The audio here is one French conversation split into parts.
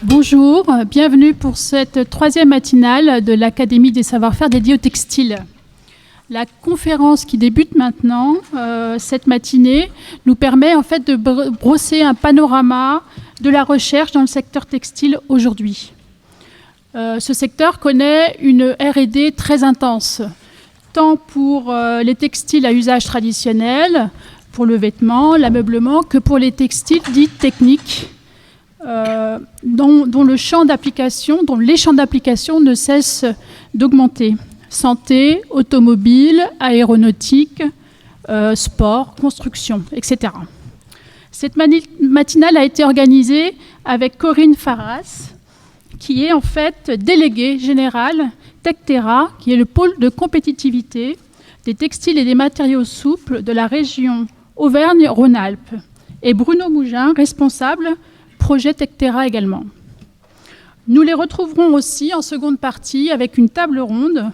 Bonjour, bienvenue pour cette troisième matinale de l'Académie des savoir-faire dédiée au textile. La conférence qui débute maintenant, cette matinée, nous permet en fait de brosser un panorama de la recherche dans le secteur textile aujourd'hui. Ce secteur connaît une R&D très intense, tant pour les textiles à usage traditionnel, pour le vêtement, l'ameublement, que pour les textiles dits techniques, dont les champs d'application ne cessent d'augmenter. Santé, automobile, aéronautique, sport, construction, etc. Cette matinale a été organisée avec Corinne Farras, qui est en fait déléguée générale Tectera, qui est le pôle de compétitivité des textiles et des matériaux souples de la région Auvergne-Rhône-Alpes, et Bruno Mougin, responsable projet Tectera également. Nous les retrouverons aussi en seconde partie avec une table ronde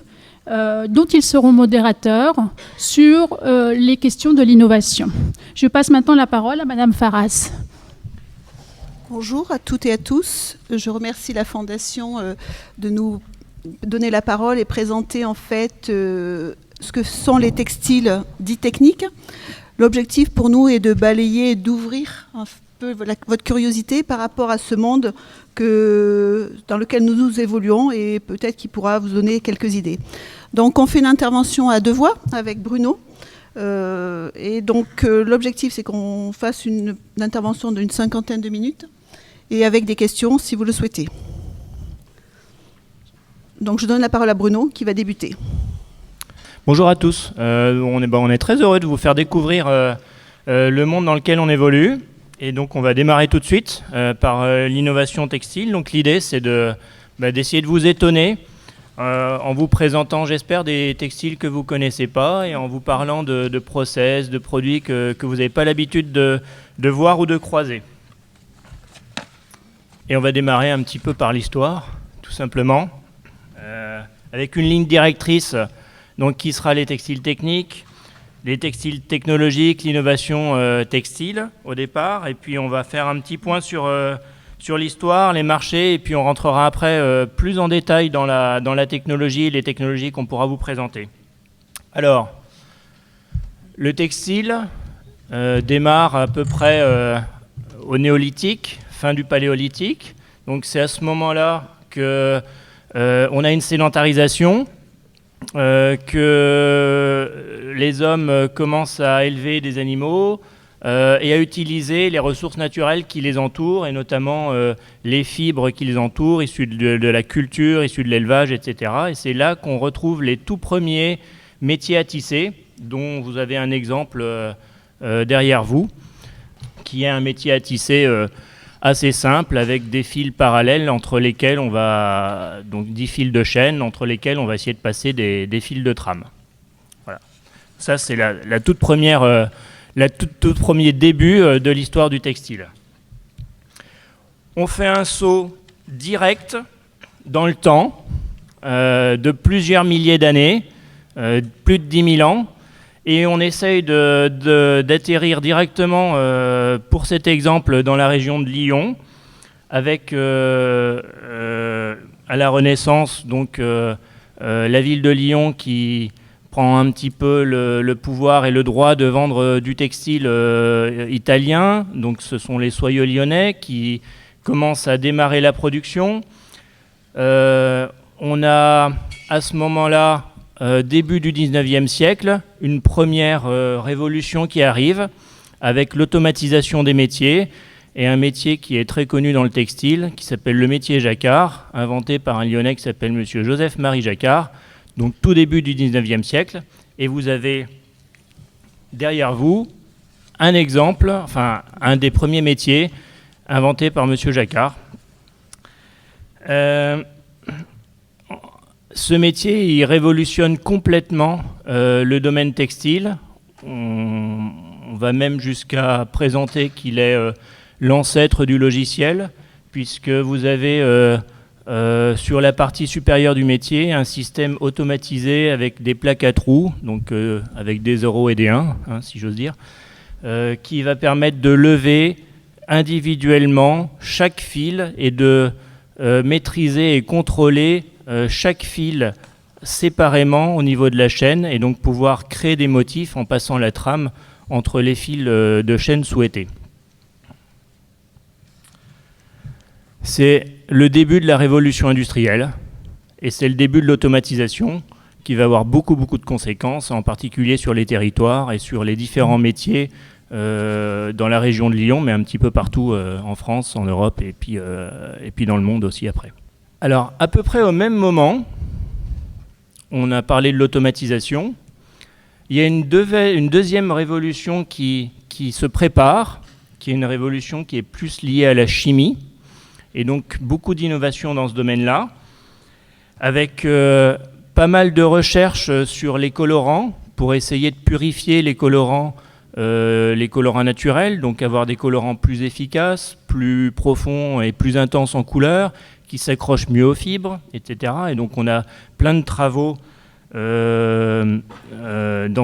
dont ils seront modérateurs sur les questions de l'innovation. Je passe maintenant la parole à Madame Farras. Bonjour à toutes et à tous. Je remercie la Fondation de nous donner la parole et présenter en fait ce que sont les textiles dits techniques. L'objectif pour nous est de balayer et d'ouvrir un peu votre curiosité par rapport à ce monde dans lequel nous évoluons et peut-être qu'il pourra vous donner quelques idées. Donc on fait une intervention à deux voix avec Bruno. Et donc l'objectif c'est qu'on fasse une intervention d'une 50aine de minutes et avec des questions si vous le souhaitez. Donc je donne la parole à Bruno qui va débuter. Bonjour à tous, on est très heureux de vous faire découvrir le monde dans lequel on évolue. Et donc on va démarrer tout de suite par l'innovation textile. Donc l'idée c'est d'essayer de vous étonner en vous présentant, j'espère, des textiles que vous ne connaissez pas et en vous parlant de process, de produits que vous n'avez pas l'habitude de voir ou de croiser. Et on va démarrer un petit peu par l'histoire, tout simplement, avec une ligne directrice donc, qui sera les textiles techniques, les textiles technologiques, l'innovation textile au départ, et puis on va faire un petit point sur l'histoire, les marchés, et puis on rentrera après plus en détail dans la technologie et les technologies qu'on pourra vous présenter. Alors, le textile démarre à peu près au néolithique, fin du paléolithique, donc c'est à ce moment-là qu'on a une sédentarisation, que les hommes commencent à élever des animaux et à utiliser les ressources naturelles qui les entourent, et notamment les fibres qui les entourent, issues de la culture, issues de l'élevage, etc. Et c'est là qu'on retrouve les tout premiers métiers à tisser, dont vous avez un exemple derrière vous, qui est un métier à tisser assez simple, avec des fils parallèles entre lesquels donc 10 fils de chaîne, entre lesquels on va essayer de passer des fils de trame. Voilà. Ça, c'est la toute première, tout premier début de l'histoire du textile. On fait un saut direct dans le temps, de plusieurs milliers d'années, plus de 10 000 ans, et on essaye d'atterrir directement, pour cet exemple, dans la région de Lyon, avec, à la Renaissance, donc, la ville de Lyon qui prend un petit peu le pouvoir et le droit de vendre du textile italien. Donc ce sont les soyeux lyonnais qui commencent à démarrer la production. On a à ce moment-là, début du 19e siècle, une première révolution qui arrive avec l'automatisation des métiers, et un métier qui est très connu dans le textile, qui s'appelle le métier jacquard, inventé par un Lyonnais qui s'appelle monsieur Joseph-Marie Jacquard, donc tout début du 19e siècle. Et vous avez derrière vous un exemple, enfin un des premiers métiers inventés par monsieur Jacquard. Ce métier, il révolutionne complètement le domaine textile. On va même jusqu'à présenter qu'il est l'ancêtre du logiciel, puisque vous avez sur la partie supérieure du métier un système automatisé avec des plaques à trous, donc avec des 0 et des 1, hein, si j'ose dire, qui va permettre de lever individuellement chaque fil et de maîtriser et contrôler chaque fil séparément au niveau de la chaîne et donc pouvoir créer des motifs en passant la trame entre les fils de chaîne souhaités. C'est le début de la révolution industrielle et c'est le début de l'automatisation qui va avoir beaucoup de conséquences, en particulier sur les territoires et sur les différents métiers dans la région de Lyon, mais un petit peu partout en France, en Europe et puis dans le monde aussi après. Alors, à peu près au même moment, on a parlé de l'automatisation. Il y a une deuxième révolution qui se prépare, qui est une révolution qui est plus liée à la chimie, et donc beaucoup d'innovations dans ce domaine-là, avec pas mal de recherches sur les colorants, pour essayer de purifier les colorants naturels, donc avoir des colorants plus efficaces, plus profonds et plus intenses en couleur, qui s'accrochent mieux aux fibres, etc. Et donc on a plein de travaux dans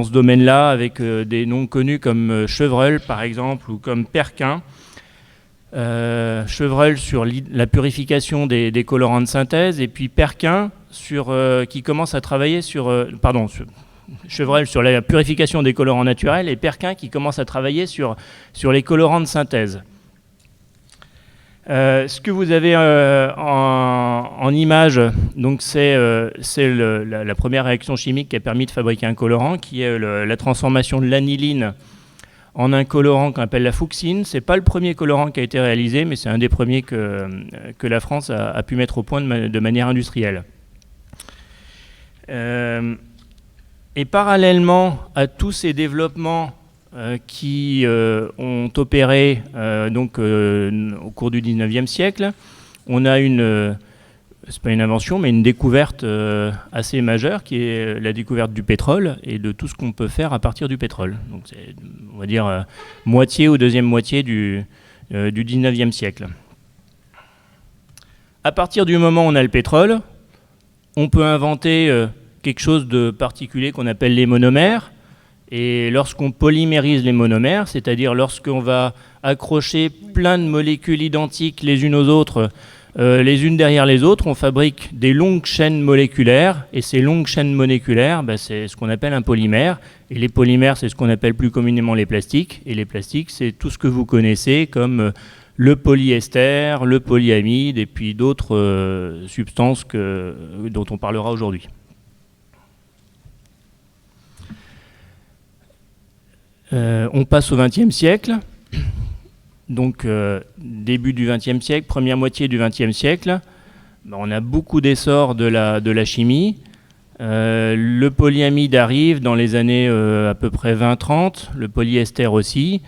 ce domaine-là, avec des noms connus comme Chevreul, par exemple, ou comme Perquin. Chevreul sur la purification des colorants de synthèse, et puis Perquin qui commence à travailler Chevreul sur la purification des colorants naturels, et Perquin qui commence à travailler sur les colorants de synthèse. Ce que vous avez en image, donc c'est la première réaction chimique qui a permis de fabriquer un colorant, qui est la transformation de l'aniline en un colorant qu'on appelle la fuchsine. C'est pas le premier colorant qui a été réalisé, mais c'est un des premiers que la France a pu mettre au point de manière industrielle. Et parallèlement à tous ces développements qui ont opéré au cours du 19e siècle, on a c'est pas une invention, mais une découverte assez majeure, qui est la découverte du pétrole et de tout ce qu'on peut faire à partir du pétrole. Donc c'est, on va dire, moitié ou deuxième moitié du 19e siècle. À partir du moment où on a le pétrole, on peut inventer quelque chose de particulier qu'on appelle les monomères. Et lorsqu'on polymérise les monomères, c'est-à-dire lorsqu'on va accrocher plein de molécules identiques les unes aux autres, les unes derrière les autres, on fabrique des longues chaînes moléculaires, et ces longues chaînes moléculaires, c'est ce qu'on appelle un polymère, et les polymères, c'est ce qu'on appelle plus communément les plastiques, et les plastiques, c'est tout ce que vous connaissez comme le polyester, le polyamide, et puis d'autres substances dont on parlera aujourd'hui. On passe au XXe siècle. Donc début du XXe siècle, première moitié du XXe siècle, on a beaucoup d'essor de la chimie. Le polyamide arrive dans les années à peu près 20-30, le polyester aussi.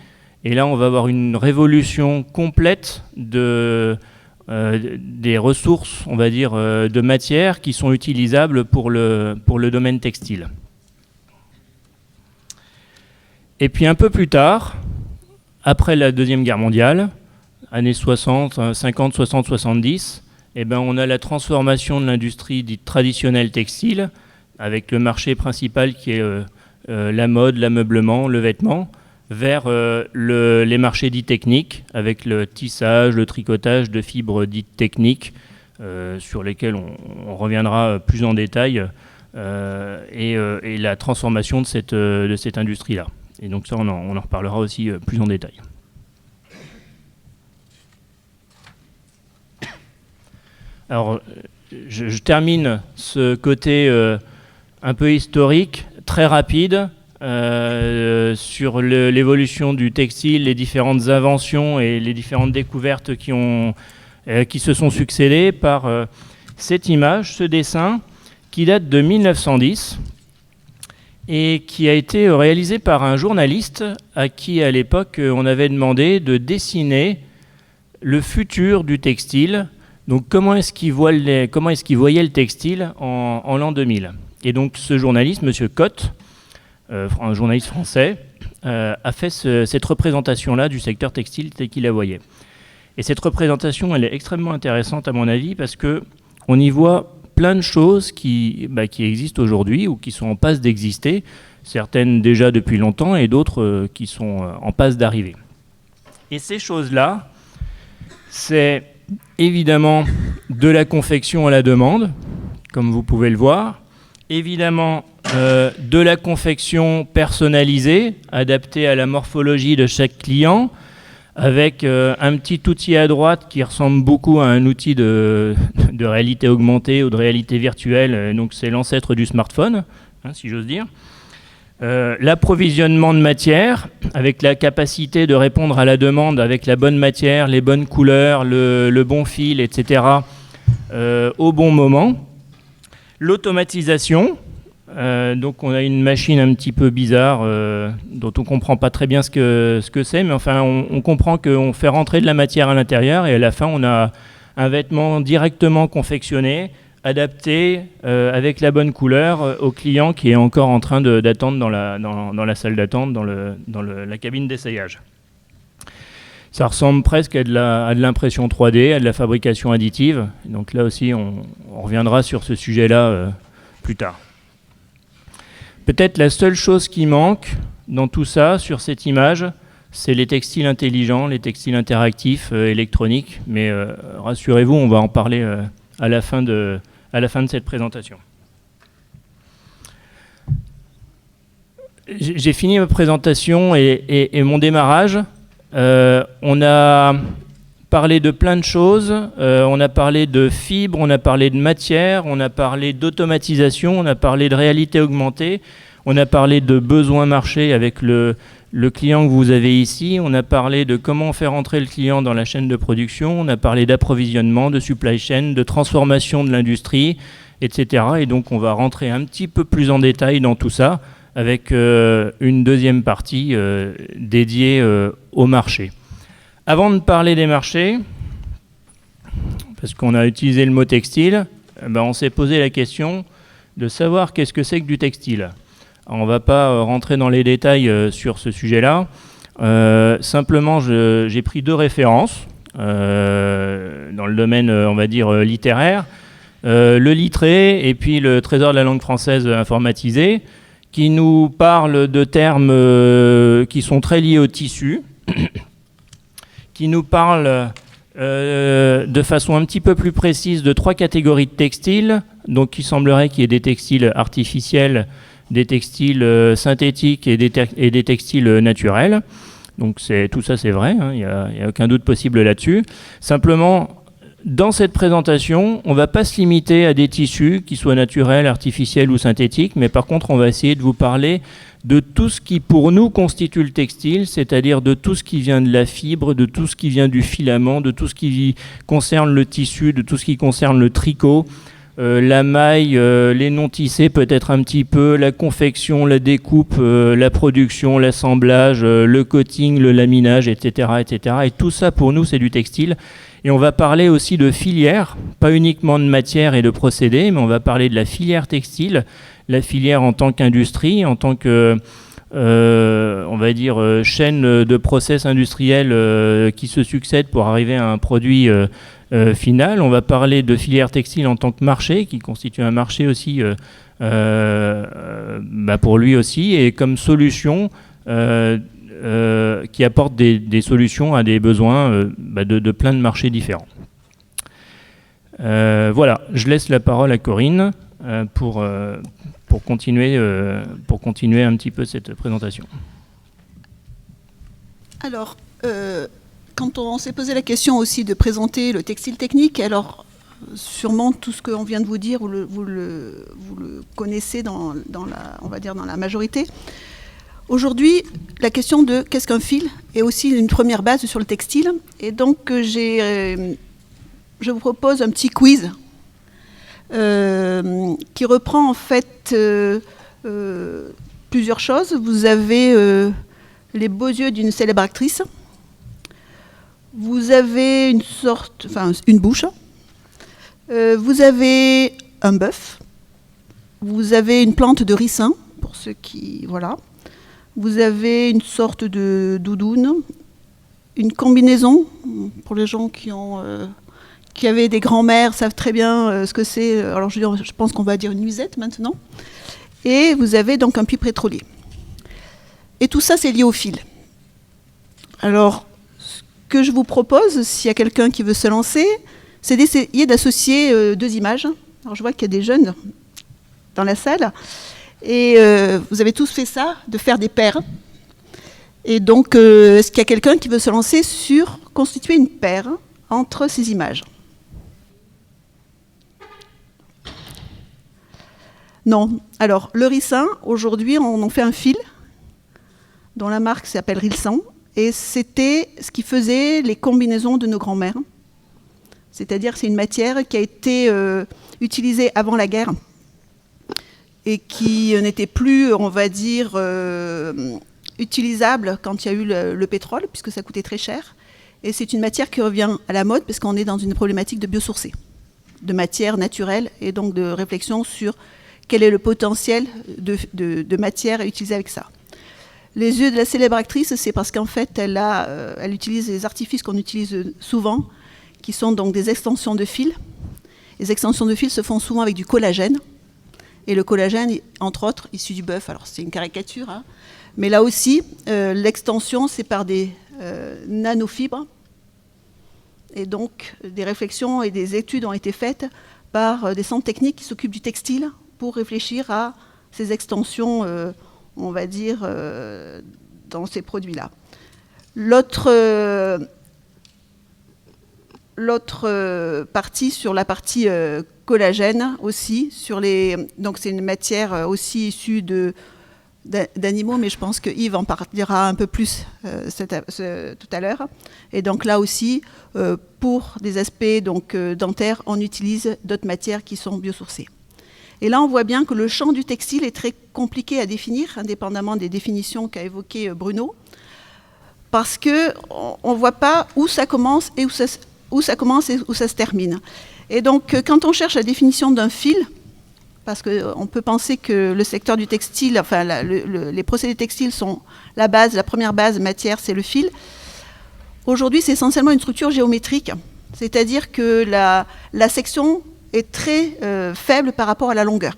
Et là, on va avoir une révolution complète des ressources, on va dire, de matières qui sont utilisables pour le domaine textile. Et puis un peu plus tard, après la Deuxième Guerre mondiale, années 60, 50, 60, 70, on a la transformation de l'industrie dite traditionnelle textile, avec le marché principal qui est la mode, l'ameublement, le vêtement, vers les marchés dits techniques, avec le tissage, le tricotage de fibres dites techniques, sur lesquelles on reviendra plus en détail, et la transformation de cette industrie-là. Et donc ça, on en reparlera aussi plus en détail. Alors, je termine ce côté un peu historique, très rapide, sur l'évolution du textile, les différentes inventions et les différentes découvertes qui se sont succédées par cette image, ce dessin, qui date de 1910, et qui a été réalisé par un journaliste à qui, à l'époque, on avait demandé de dessiner le futur du textile. Donc, comment est-ce qu'il voyait le textile en l'an 2000 ? Et donc, ce journaliste, M. Cotte, un journaliste français, a fait cette représentation-là du secteur textile tel qu'il la voyait. Et cette représentation, elle est extrêmement intéressante, à mon avis, parce qu'on y voit plein de choses qui existent aujourd'hui ou qui sont en passe d'exister, certaines déjà depuis longtemps et d'autres qui sont en passe d'arriver. Et ces choses-là, c'est évidemment de la confection à la demande, comme vous pouvez le voir, évidemment de la confection personnalisée, adaptée à la morphologie de chaque client, avec un petit outil à droite qui ressemble beaucoup à un outil de réalité augmentée ou de réalité virtuelle, donc c'est l'ancêtre du smartphone, hein, si j'ose dire. L'approvisionnement de matière, avec la capacité de répondre à la demande avec la bonne matière, les bonnes couleurs, le bon fil, etc., au bon moment. L'automatisation, donc on a une machine un petit peu bizarre dont on ne comprend pas très bien ce que c'est, mais enfin on comprend qu'on fait rentrer de la matière à l'intérieur et à la fin on a un vêtement directement confectionné, adapté avec la bonne couleur au client qui est encore en train d'attendre dans la salle d'attente, dans la cabine d'essayage. Ça ressemble presque à de l'impression 3D, à de la fabrication additive. Donc là aussi, on reviendra sur ce sujet-là plus tard. Peut-être la seule chose qui manque dans tout ça, sur cette image, c'est les textiles intelligents, les textiles interactifs, électroniques. Mais rassurez-vous, on va en parler à la fin de cette présentation. J'ai fini ma présentation et mon démarrage. On a parlé de plein de choses. On a parlé de fibres, on a parlé de matière, on a parlé d'automatisation, on a parlé de réalité augmentée, on a parlé de besoins marché avec le client que vous avez ici, on a parlé de comment faire entrer le client dans la chaîne de production, on a parlé d'approvisionnement, de supply chain, de transformation de l'industrie, etc. Et donc on va rentrer un petit peu plus en détail dans tout ça avec une deuxième partie dédiée au marché. Avant de parler des marchés, parce qu'on a utilisé le mot textile, on s'est posé la question de savoir qu'est-ce que c'est que du textile. Alors, on ne va pas rentrer dans les détails sur ce sujet-là. Simplement, j'ai pris deux références dans le domaine, on va dire, littéraire. Le Littré et puis le Trésor de la langue française informatisé, qui nous parlent de termes qui sont très liés au tissu, qui nous parlent de façon un petit peu plus précise de trois catégories de textiles. Donc il semblerait qu'il y ait des textiles artificiels, des textiles synthétiques et des textiles naturels. Donc tout ça c'est vrai, hein, il n'y a aucun doute possible là-dessus. Simplement, dans cette présentation, on ne va pas se limiter à des tissus qui soient naturels, artificiels ou synthétiques, mais par contre on va essayer de vous parler de tout ce qui pour nous constitue le textile, c'est-à-dire de tout ce qui vient de la fibre, de tout ce qui vient du filament, de tout ce qui concerne le tissu, de tout ce qui concerne le tricot, la maille, les non-tissés peut-être un petit peu, la confection, la découpe, la production, l'assemblage, le coating, le laminage, etc., etc. Et tout ça pour nous c'est du textile. Et on va parler aussi de filière, pas uniquement de matière et de procédés, mais on va parler de la filière textile, la filière en tant qu'industrie, en tant que, on va dire, chaîne de process industriels qui se succèdent pour arriver à un produit final. On va parler de filière textile en tant que marché, qui constitue un marché aussi pour lui aussi, et comme solution qui apporte des solutions à des besoins de plein de marchés différents. Voilà, je laisse la parole à Corinne pour continuer un petit peu cette présentation. Alors, quand on s'est posé la question aussi de présenter le textile technique, alors sûrement tout ce qu'on vient de vous dire, vous le connaissez on va dire dans la majorité. Aujourd'hui, la question de qu'est-ce qu'un fil est aussi une première base sur le textile. Et donc, je vous propose un petit quiz qui reprend en fait plusieurs choses. Vous avez les beaux yeux d'une célèbre actrice. Vous avez une bouche. Vous avez un bœuf. Vous avez une plante de ricin, pour ceux qui... Voilà. Vous avez une sorte de doudoune, une combinaison, pour les gens qui avaient des grands-mères, savent très bien ce que c'est. Alors je pense qu'on va dire une nuisette maintenant. Et vous avez donc un puits pétrolier. Et tout ça, c'est lié au fil. Alors, ce que je vous propose, s'il y a quelqu'un qui veut se lancer, c'est d'essayer d'associer 2 images. Alors je vois qu'il y a des jeunes dans la salle, et vous avez tous fait ça, de faire des paires. Et donc, est-ce qu'il y a quelqu'un qui veut se lancer sur constituer une paire entre ces images? Non. Alors, le ricin, aujourd'hui, on en fait un fil dont la marque s'appelle Rilsan, et c'était ce qui faisait les combinaisons de nos grands-mères. C'est-à-dire que c'est une matière qui a été utilisée avant la guerre et qui n'était plus, on va dire, utilisable quand il y a eu le pétrole, puisque ça coûtait très cher. Et c'est une matière qui revient à la mode, parce qu'on est dans une problématique de biosourcée, de matière naturelle, et donc de réflexion sur quel est le potentiel de matière à utiliser avec ça. Les yeux de la célèbre actrice, c'est parce qu'en fait, elle utilise les artifices qu'on utilise souvent, qui sont donc des extensions de fil. Les extensions de fil se font souvent avec du collagène. Et le collagène, entre autres, issu du bœuf. Alors, c'est une caricature, hein. Mais là aussi, l'extension, c'est par des nanofibres. Et donc, des réflexions et des études ont été faites par des centres techniques qui s'occupent du textile pour réfléchir à ces extensions, on va dire, dans ces produits-là. L'autre partie, sur la partie collagène aussi, donc c'est une matière aussi issue d'animaux, mais je pense que Yves en parlera un peu plus tout à l'heure. Et donc là aussi, pour des aspects donc, dentaires, on utilise d'autres matières qui sont biosourcées. Et là, on voit bien que le champ du textile est très compliqué à définir, indépendamment des définitions qu'a évoquées Bruno, parce qu'on ne voit pas où ça commence et où ça se termine. Et donc, quand on cherche la définition d'un fil, parce qu'on peut penser que le secteur du textile, enfin, les procédés textiles sont la première base matière, c'est le fil. Aujourd'hui, c'est essentiellement une structure géométrique, c'est-à-dire que la section est très faible par rapport à la longueur.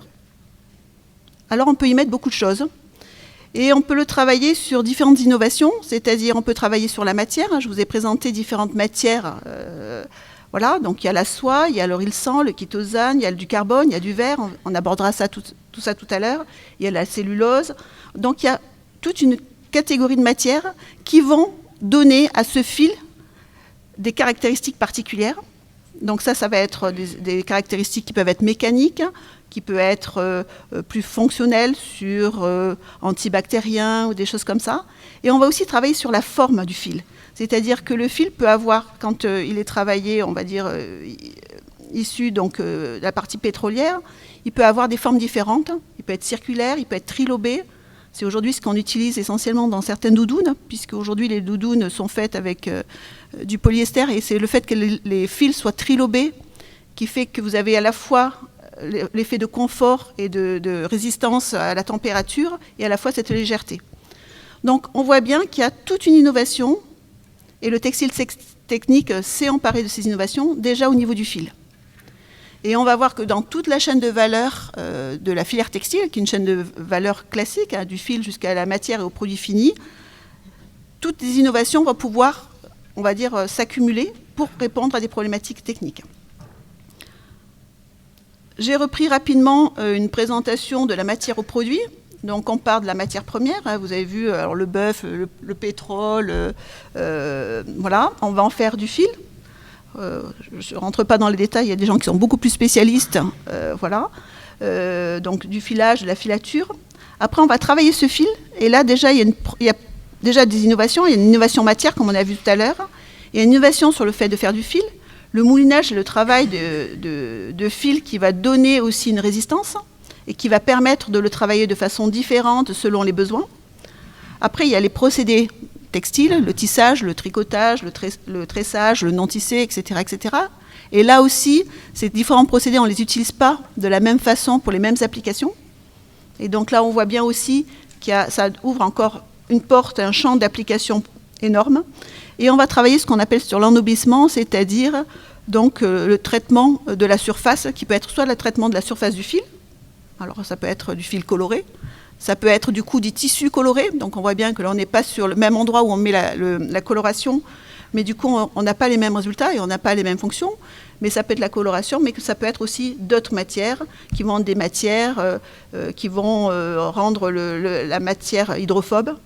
Alors, on peut y mettre beaucoup de choses. Et on peut le travailler sur différentes innovations, c'est-à-dire on peut travailler sur la matière. Je vous ai présenté différentes matières. Voilà, donc il y a la soie, il y a le rilsan, le chitosane, il y a du carbone, il y a du verre. On abordera tout ça tout à l'heure. Il y a la cellulose. Donc il y a toute une catégorie de matières qui vont donner à ce fil des caractéristiques particulières. Donc ça va être des caractéristiques qui peuvent être mécaniques, qui peut être plus fonctionnel sur antibactérien ou des choses comme ça. Et on va aussi travailler sur la forme du fil. C'est-à-dire que le fil peut avoir, quand il est travaillé, on va dire, issu donc, de la partie pétrolière, il peut avoir des formes différentes. Il peut être circulaire, il peut être trilobé. C'est aujourd'hui ce qu'on utilise essentiellement dans certaines doudounes, puisque aujourd'hui les doudounes sont faites avec du polyester, et c'est le fait que les fils soient trilobés qui fait que vous avez à la fois l'effet de confort et de résistance à la température, et à la fois cette légèreté. Donc on voit bien qu'il y a toute une innovation, et le textile technique s'est emparé de ces innovations déjà au niveau du fil. Et on va voir que dans toute la chaîne de valeur de la filière textile, qui est une chaîne de valeur classique, hein, du fil jusqu'à la matière et au produit fini, toutes les innovations vont pouvoir, on va dire, s'accumuler pour répondre à des problématiques techniques. J'ai repris rapidement une présentation de la matière au produit. Donc on part de la matière première, hein, vous avez vu alors, le bœuf, le pétrole, voilà, on va en faire du fil. Je ne rentre pas dans les détails, il y a des gens qui sont beaucoup plus spécialistes, voilà. Donc du filage, de la filature. Après on va travailler ce fil, et là déjà il y a déjà des innovations, il y a une innovation matière comme on a vu tout à l'heure, il y a une innovation sur le fait de faire du fil. Le moulinage, c'est le travail de fil qui va donner aussi une résistance et qui va permettre de le travailler de façon différente selon les besoins. Après, il y a les procédés textiles, le tissage, le tricotage, le tressage, le non-tissé, etc., etc. Et là aussi, ces différents procédés, on ne les utilise pas de la même façon pour les mêmes applications. Et donc là, on voit bien aussi que ça ouvre encore une porte, un champ d'application énorme. Et on va travailler ce qu'on appelle sur l'ennoblissement, c'est-à-dire donc, le traitement de la surface, qui peut être soit le traitement de la surface du fil, alors ça peut être du fil coloré, ça peut être du coup du tissu coloré, donc on voit bien que là on n'est pas sur le même endroit où on met la coloration, mais du coup, on n'a pas les mêmes résultats et on n'a pas les mêmes fonctions. Mais ça peut être la coloration, mais ça peut être aussi d'autres matières qui vont être des matières qui vont rendre la matière hydrophobe,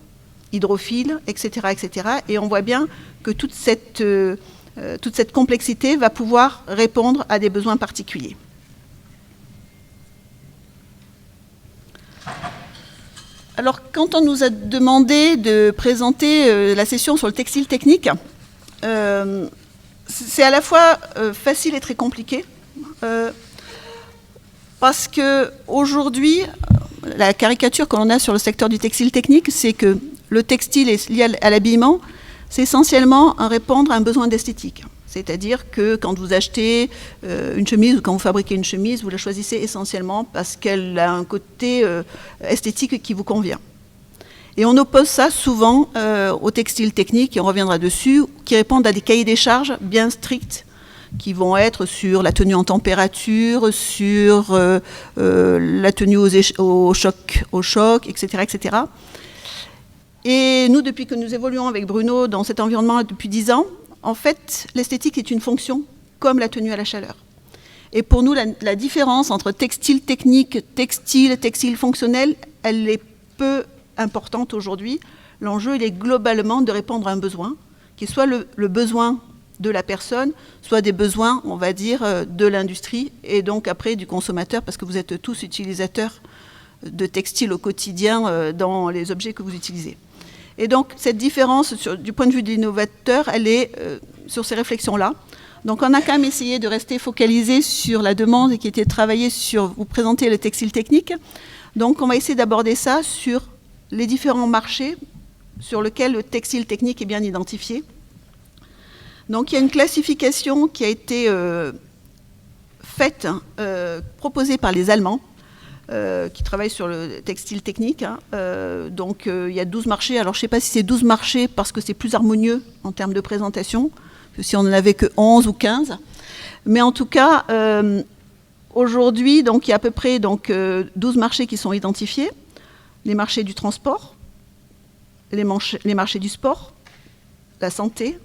hydrophile, etc., etc. Et on voit bien que toute cette complexité va pouvoir répondre à des besoins particuliers. Alors, quand on nous a demandé de présenter la session sur le textile technique, c'est à la fois facile et très compliqué, parce qu'aujourd'hui, la caricature que l'on a sur le secteur du textile technique, c'est que le textile est lié à l'habillement, c'est essentiellement répondre à un besoin d'esthétique. C'est-à-dire que quand vous achetez une chemise ou quand vous fabriquez une chemise, vous la choisissez essentiellement parce qu'elle a un côté esthétique qui vous convient. Et on oppose ça souvent au textile technique, et on reviendra dessus, qui répondent à des cahiers des charges bien stricts, qui vont être sur la tenue en température, sur la tenue au choc, etc., etc. Et nous, depuis que nous évoluons avec Bruno dans cet environnement depuis 10 ans, en fait, l'esthétique est une fonction comme la tenue à la chaleur. Et pour nous, la différence entre textile technique, textile fonctionnel, elle est peu importante aujourd'hui. L'enjeu, il est globalement de répondre à un besoin, qui soit le besoin de la personne, soit des besoins, on va dire, de l'industrie, et donc après du consommateur, parce que vous êtes tous utilisateurs de textile au quotidien dans les objets que vous utilisez. Et donc, cette différence, du point de vue de l'innovateur, elle est sur ces réflexions-là. Donc, on a quand même essayé de rester focalisé sur la demande et qui était travaillé sur vous présenter le textile technique. Donc, on va essayer d'aborder ça sur les différents marchés sur lesquels le textile technique est bien identifié. Donc, il y a une classification qui a été faite, proposée par les Allemands, qui travaillent sur le textile technique. Donc, il y a 12 marchés. Alors, je ne sais pas si c'est 12 marchés parce que c'est plus harmonieux en termes de présentation, que si on n'en avait que 11 ou 15. Mais en tout cas, aujourd'hui, donc, il y a à peu près 12 marchés qui sont identifiés. Les marchés du transport, les marchés du sport, la santé,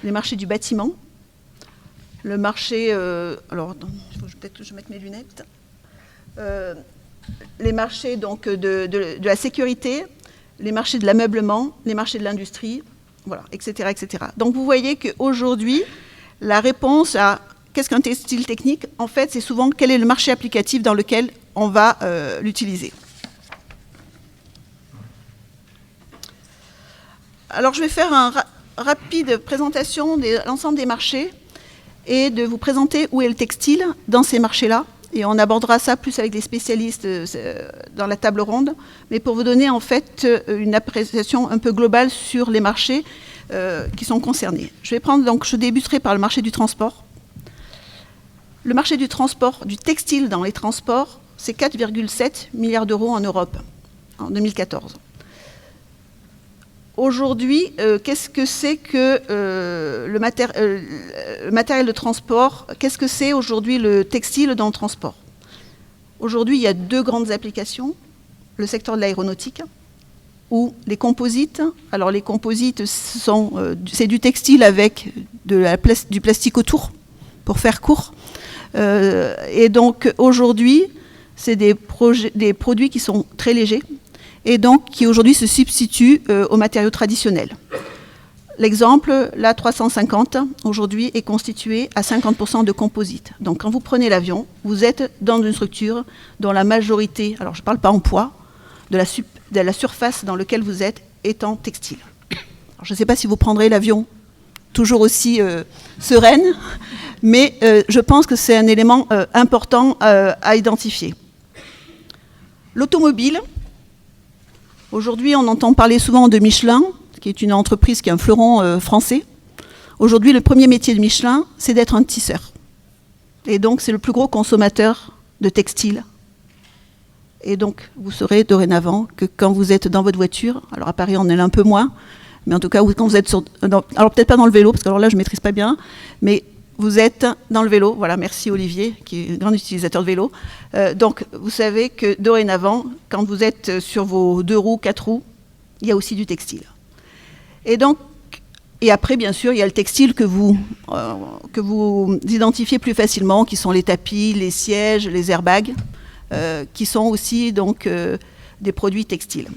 les marchés du bâtiment, le marché... alors, il faut peut-être que je mette mes lunettes. Les marchés donc, de la sécurité, les marchés de l'ameublement, les marchés de l'industrie, voilà, etc., etc. Donc vous voyez qu'aujourd'hui, la réponse à qu'est-ce qu'un textile technique, en fait, c'est souvent quel est le marché applicatif dans lequel on va l'utiliser. Alors je vais faire une rapide présentation de l'ensemble des marchés et de vous présenter où est le textile dans ces marchés-là. Et on abordera ça plus avec les spécialistes dans la table ronde, mais pour vous donner en fait une appréciation un peu globale sur les marchés qui sont concernés. Je débuterai par le marché du transport. Le marché du transport, du textile dans les transports, c'est 4,7 milliards d'euros en Europe en 2014. Aujourd'hui, qu'est-ce que c'est que le matériel de transport? Qu'est-ce que c'est aujourd'hui le textile dans le transport? Aujourd'hui, il y a deux grandes applications. Le secteur de l'aéronautique, ou les composites. Alors les composites, c'est du textile avec du plastique autour, pour faire court. Et donc aujourd'hui, c'est des produits qui sont très légers, et donc qui aujourd'hui se substituent aux matériaux traditionnels. L'exemple, l'A350, aujourd'hui, est constitué à 50% de composite. Donc quand vous prenez l'avion, vous êtes dans une structure dont la majorité, alors je ne parle pas en poids, de la surface dans laquelle vous êtes est en textile. Alors, je ne sais pas si vous prendrez l'avion toujours aussi sereine, mais je pense que c'est un élément important à identifier. L'automobile. Aujourd'hui, on entend parler souvent de Michelin, qui est une entreprise qui est un fleuron français. Aujourd'hui, le premier métier de Michelin, c'est d'être un tisseur. Et donc, c'est le plus gros consommateur de textile. Et donc, vous saurez dorénavant que quand vous êtes dans votre voiture, alors à Paris, on est un peu moins, mais en tout cas, quand vous êtes alors peut-être pas dans le vélo, parce que alors là, je ne maîtrise pas bien, mais vous êtes dans le vélo. Voilà, merci Olivier, qui est un grand utilisateur de vélo. Donc, vous savez que dorénavant, quand vous êtes sur vos 2 roues, 4 roues, il y a aussi du textile. Et donc, Et après, bien sûr, il y a le textile que vous identifiez plus facilement, qui sont les tapis, les sièges, les airbags, qui sont aussi donc, des produits textiles.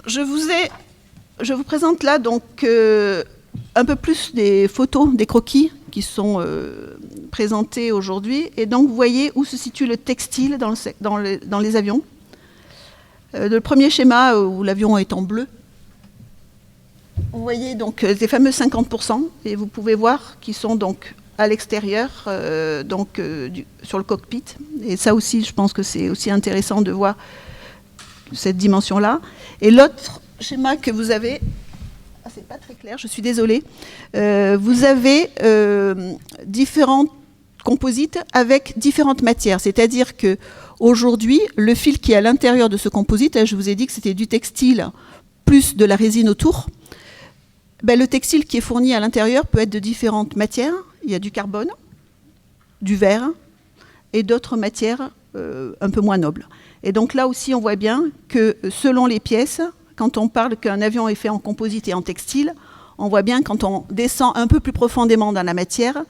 Je vous présente là donc un peu plus des photos, des croquis qui sont présentés aujourd'hui. Et donc, vous voyez où se situe le textile dans les avions. Le premier schéma où l'avion est en bleu, vous voyez donc ces fameux 50%, et vous pouvez voir qu'ils sont donc à l'extérieur, sur le cockpit. Et ça aussi, je pense que c'est aussi intéressant de voir cette dimension-là. Et l'autre schéma que vous avez, c'est pas très clair, je suis désolée, vous avez différents composites avec différentes matières, c'est-à-dire que aujourd'hui, le fil qui est à l'intérieur de ce composite, je vous ai dit que c'était du textile plus de la résine autour. Ben, le textile qui est fourni à l'intérieur peut être de différentes matières. Il y a du carbone, du verre et d'autres matières un peu moins nobles. Et donc là aussi, on voit bien que selon les pièces, quand on parle qu'un avion est fait en composite et en textile, on voit bien quand on descend un peu plus profondément dans la matière,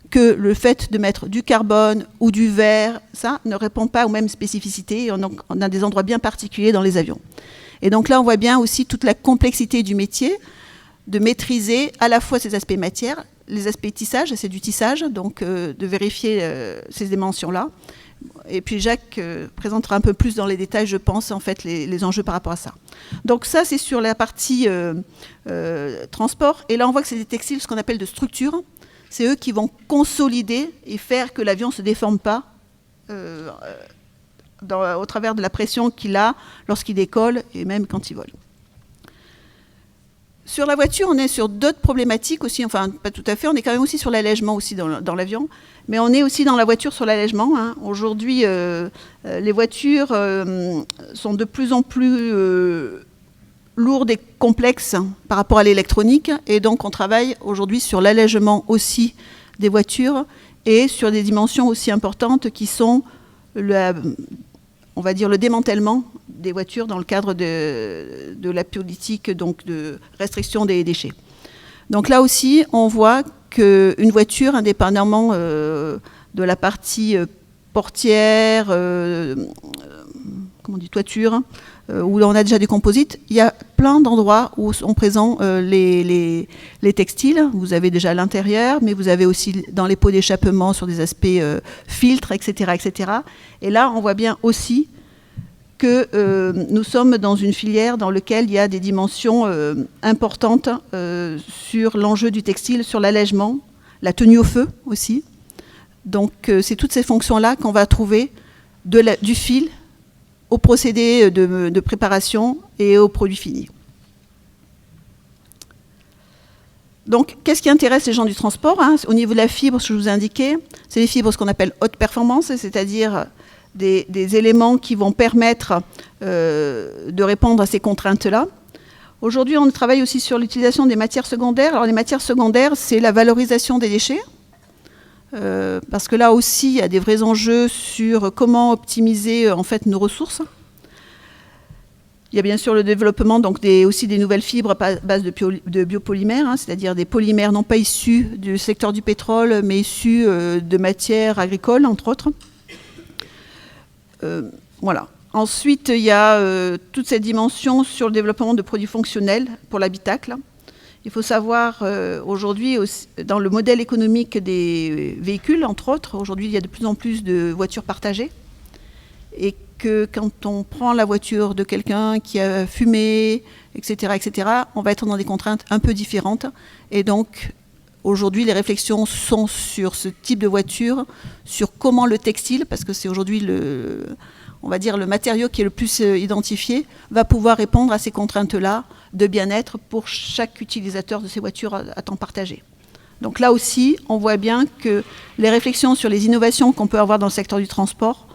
que le fait de mettre du carbone ou du verre, ça ne répond pas aux mêmes spécificités. Et on a des endroits bien particuliers dans les avions. Et donc là, on voit bien aussi toute la complexité du métier, de maîtriser à la fois ces aspects matière, les aspects tissage, c'est du tissage, donc de vérifier ces dimensions-là. Et puis Jacques présentera un peu plus dans les détails, je pense, en fait, les enjeux par rapport à ça. Donc ça, c'est sur la partie transport. Et là, on voit que c'est des textiles, ce qu'on appelle de structure. C'est eux qui vont consolider et faire que l'avion ne se déforme pas au travers de la pression qu'il a lorsqu'il décolle et même quand il vole. Sur la voiture, on est sur d'autres problématiques aussi, enfin pas tout à fait, on est quand même aussi sur l'allègement aussi dans l'avion, mais on est aussi dans la voiture sur l'allègement. Hein. Aujourd'hui, les voitures sont de plus en plus lourdes et complexes par rapport à l'électronique, et donc on travaille aujourd'hui sur l'allègement aussi des voitures et sur des dimensions aussi importantes qui sont on va dire le démantèlement des voitures dans le cadre de la politique donc de restriction des déchets. Donc là aussi, on voit qu'une voiture, indépendamment de la partie portière, toiture, où on a déjà des composites, il y a plein d'endroits où sont présents les textiles. Vous avez déjà à l'intérieur, mais vous avez aussi dans les pots d'échappement sur des aspects filtres, etc., etc. Et là, on voit bien aussi que nous sommes dans une filière dans laquelle il y a des dimensions importantes sur l'enjeu du textile, sur l'allègement, la tenue au feu aussi. Donc c'est toutes ces fonctions-là qu'on va trouver du fil au procédé de préparation et aux produits finis. Donc, qu'est-ce qui intéresse les gens du transport, hein, au niveau de la fibre, ce que je vous ai indiqué, c'est les fibres, ce qu'on appelle haute performance, c'est-à-dire des éléments qui vont permettre de répondre à ces contraintes-là. Aujourd'hui, on travaille aussi sur l'utilisation des matières secondaires. Alors, les matières secondaires, c'est la valorisation des déchets. Parce que là aussi, il y a des vrais enjeux sur comment optimiser en fait, nos ressources. Il y a bien sûr le développement donc aussi des nouvelles fibres à base de biopolymères, hein, c'est-à-dire des polymères non pas issus du secteur du pétrole, mais issus de matières agricoles, entre autres. Voilà. Ensuite, il y a toute cette dimension sur le développement de produits fonctionnels pour l'habitacle. Il faut savoir, aujourd'hui, dans le modèle économique des véhicules, entre autres, aujourd'hui, il y a de plus en plus de voitures partagées. Et que quand on prend la voiture de quelqu'un qui a fumé, etc., on va être dans des contraintes un peu différentes. Et donc, aujourd'hui, les réflexions sont sur ce type de voiture, sur comment le textile, parce que c'est aujourd'hui on va dire le matériau qui est le plus identifié, va pouvoir répondre à ces contraintes-là de bien-être pour chaque utilisateur de ces voitures à temps partagé. Donc là aussi, on voit bien que les réflexions sur les innovations qu'on peut avoir dans le secteur du transport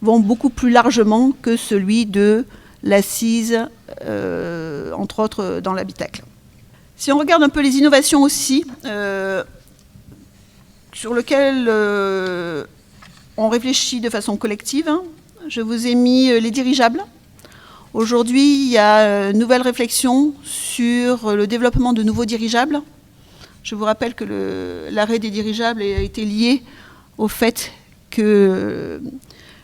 vont beaucoup plus largement que celui de l'assise, entre autres, dans l'habitacle. Si on regarde un peu les innovations aussi, sur lesquelles on réfléchit de façon collective, hein, je vous ai mis les dirigeables. Aujourd'hui, il y a une nouvelle réflexion sur le développement de nouveaux dirigeables. Je vous rappelle que l'arrêt des dirigeables a été lié au fait que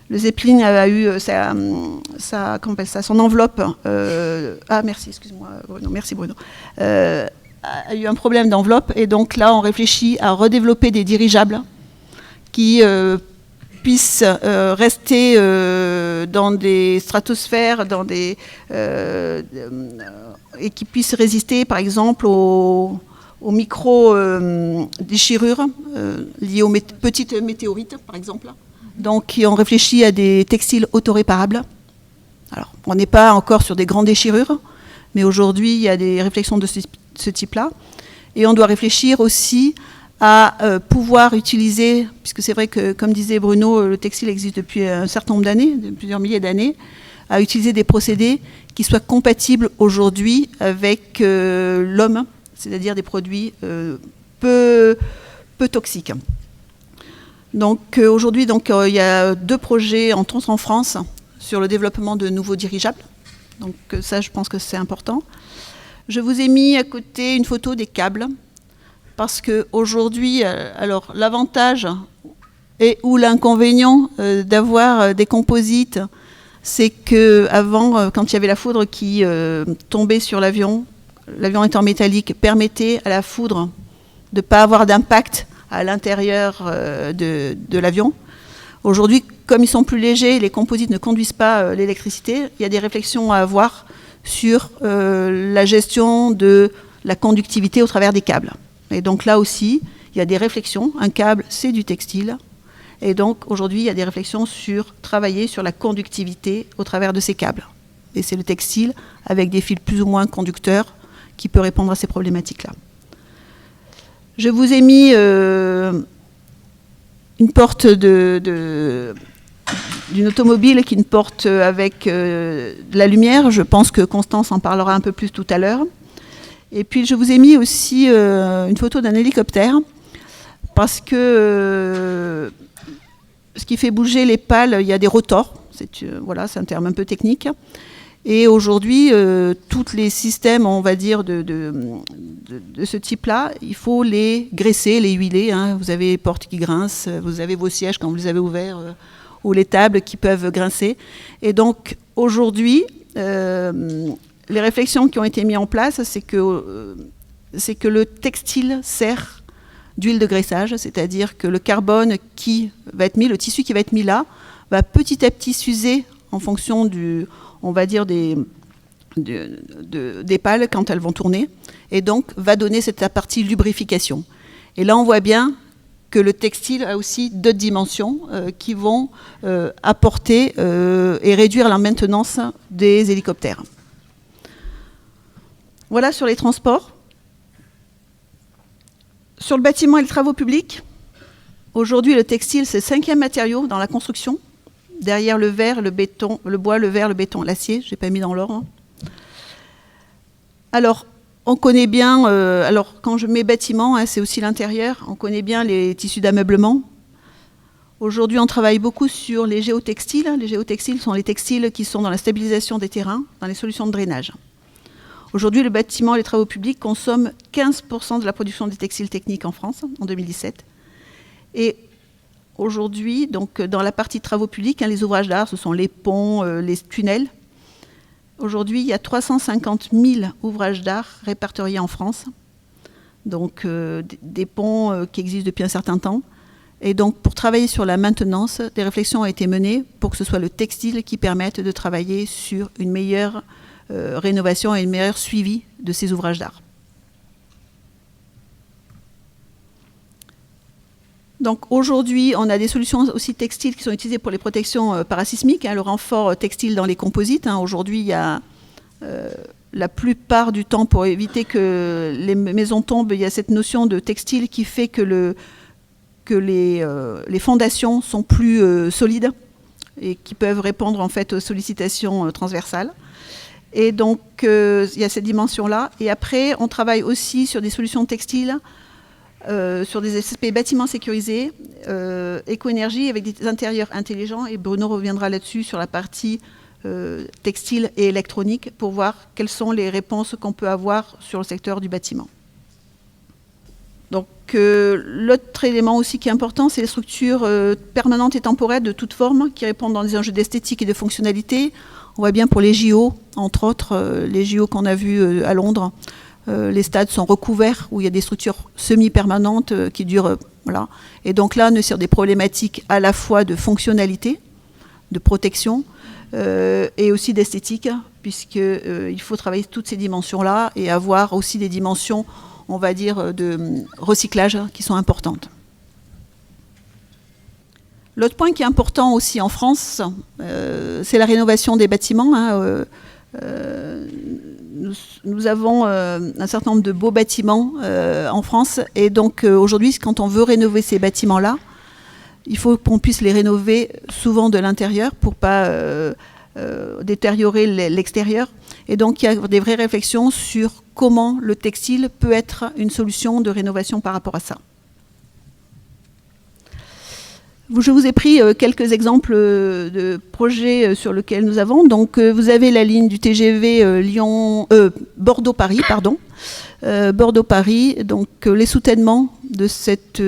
le Zeppelin a eu son enveloppe. Merci, excuse-moi, Bruno. Merci, Bruno. A eu un problème d'enveloppe, et donc là, on réfléchit à redévelopper des dirigeables qui puissent rester dans des stratosphères, et qui puissent résister, par exemple, aux micro-déchirures liées aux petites météorites, par exemple. Donc, on réfléchit à des textiles autoréparables. Alors, on n'est pas encore sur des grandes déchirures, mais aujourd'hui, il y a des réflexions de ce type-là. Et on doit réfléchir aussi à pouvoir utiliser, puisque c'est vrai que, comme disait Bruno, le textile existe depuis un certain nombre d'années, plusieurs milliers d'années, à utiliser des procédés qui soient compatibles aujourd'hui avec l'homme, c'est-à-dire des produits peu toxiques. Donc aujourd'hui, il y a 2 projets en France sur le développement de nouveaux dirigeables. Donc ça, je pense que c'est important. Je vous ai mis à côté une photo des câbles, parce qu'aujourd'hui, alors l'avantage ou l'inconvénient d'avoir des composites, c'est qu'avant, quand il y avait la foudre qui tombait sur l'avion étant métallique, permettait à la foudre de ne pas avoir d'impact à l'intérieur de l'avion. Aujourd'hui, comme ils sont plus légers, les composites ne conduisent pas l'électricité, il y a des réflexions à avoir sur la gestion de la conductivité au travers des câbles. Et donc là aussi, il y a des réflexions. Un câble, c'est du textile. Et donc aujourd'hui, il y a des réflexions sur travailler sur la conductivité au travers de ces câbles. Et c'est le textile, avec des fils plus ou moins conducteurs, qui peut répondre à ces problématiques-là. Je vous ai mis une porte d'une automobile qui est une porte avec de la lumière. Je pense que Constance en parlera un peu plus tout à l'heure. Et puis je vous ai mis aussi une photo d'un hélicoptère, parce que ce qui fait bouger les pales, il y a des rotors. Voilà, c'est un terme un peu technique. Et aujourd'hui, tous les systèmes, on va dire, de ce type-là, il faut les graisser, les huiler. Hein. Vous avez les portes qui grincent, vous avez vos sièges quand vous les avez ouverts, ou les tables qui peuvent grincer. Et donc, aujourd'hui, les réflexions qui ont été mises en place, c'est que le textile sert d'huile de graissage, c'est-à-dire que le carbone qui va être mis, le tissu qui va être mis là, va petit à petit s'user en fonction on va dire des pales quand elles vont tourner, et donc va donner cette partie lubrification. Et là, on voit bien que le textile a aussi d'autres dimensions qui vont apporter et réduire la maintenance des hélicoptères. Voilà sur les transports. Sur le bâtiment et les travaux publics, aujourd'hui, le textile, c'est le 5e matériau dans la construction. Derrière le verre, le béton, le bois, le verre, le béton, l'acier, je n'ai pas mis dans l'ordre. Alors, on connaît bien, quand je mets bâtiment, c'est aussi l'intérieur, on connaît bien les tissus d'ameublement. Aujourd'hui, on travaille beaucoup sur les géotextiles. Les géotextiles sont les textiles qui sont dans la stabilisation des terrains, dans les solutions de drainage. Aujourd'hui, le bâtiment et les travaux publics consomment 15% de la production des textiles techniques en France, en 2017. Et aujourd'hui, donc, dans la partie travaux publics, les ouvrages d'art, ce sont les ponts, les tunnels. Aujourd'hui, il y a 350 000 ouvrages d'art répertoriés en France, donc des ponts qui existent depuis un certain temps. Et donc, pour travailler sur la maintenance, des réflexions ont été menées pour que ce soit le textile qui permette de travailler sur une meilleure rénovation et un meilleur suivi de ces ouvrages d'art. Donc aujourd'hui, on a des solutions aussi textiles qui sont utilisées pour les protections parasismiques, le renfort textile dans les composites. Aujourd'hui, il y a la plupart du temps, pour éviter que les maisons tombent, il y a cette notion de textile qui fait que les fondations sont plus solides et qui peuvent répondre en fait aux sollicitations transversales. Et donc, il y a cette dimension-là. Et après, on travaille aussi sur des solutions textiles sur des aspects bâtiments sécurisés, éco-énergie avec des intérieurs intelligents, et Bruno reviendra là-dessus sur la partie textile et électronique pour voir quelles sont les réponses qu'on peut avoir sur le secteur du bâtiment. Donc l'autre élément aussi qui est important, c'est les structures permanentes et temporaires de toute forme qui répondent dans des enjeux d'esthétique et de fonctionnalité. On voit bien pour les JO, entre autres, les JO qu'on a vus à Londres, les stades sont recouverts où il y a des structures semi-permanentes qui durent. Voilà. Et donc là, on est sur des problématiques à la fois de fonctionnalité, de protection et aussi d'esthétique, puisqu'il faut travailler toutes ces dimensions-là et avoir aussi des dimensions, on va dire, de recyclage qui sont importantes. L'autre point qui est important aussi en France, c'est la rénovation des bâtiments. Nous avons un certain nombre de beaux bâtiments en France, et donc aujourd'hui, quand on veut rénover ces bâtiments-là, il faut qu'on puisse les rénover souvent de l'intérieur pour pas détériorer l'extérieur. Et donc il y a des vraies réflexions sur comment le textile peut être une solution de rénovation par rapport à ça. Je vous ai pris quelques exemples de projets sur lesquels nous avons. Donc, vous avez la ligne du TGV Bordeaux-Paris, pardon. Bordeaux-Paris, donc les soutènements de cette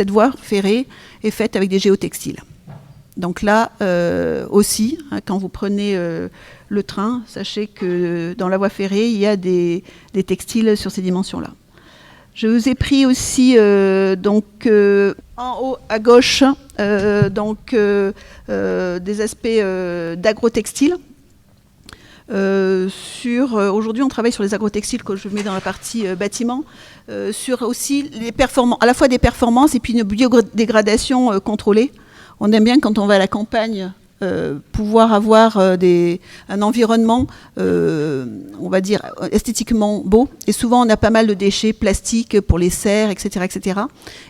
voie ferrée est faite avec des géotextiles. Donc là aussi, quand vous prenez le train, sachez que dans la voie ferrée, il y a des textiles sur ces dimensions-là. Je vous ai pris aussi en haut à gauche des aspects d'agrotextile. Aujourd'hui, on travaille sur les agrotextiles que je mets dans la partie bâtiment, sur aussi les performances, à la fois des performances et puis une biodégradation contrôlée. On aime bien quand on va à la campagne pouvoir avoir un environnement, on va dire, esthétiquement beau. Et souvent, on a pas mal de déchets plastiques pour les serres, etc. etc.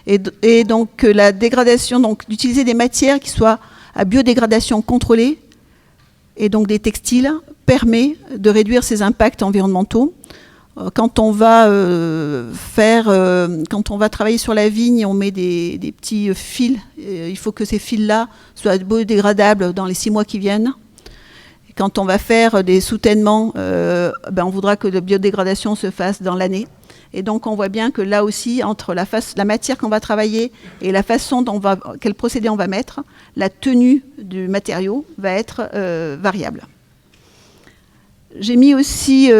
Et donc, la dégradation, donc d'utiliser des matières qui soient à biodégradation contrôlée, et donc des textiles, permet de réduire ces impacts environnementaux. Quand on va travailler sur la vigne, on met des petits fils. Il faut que ces fils-là soient biodégradables dans les 6 mois qui viennent. Et quand on va faire des soutènements, on voudra que la biodégradation se fasse dans l'année. Et donc on voit bien que là aussi, entre la matière qu'on va travailler et la façon quel procédé on va mettre, la tenue du matériau va être variable. J'ai mis aussi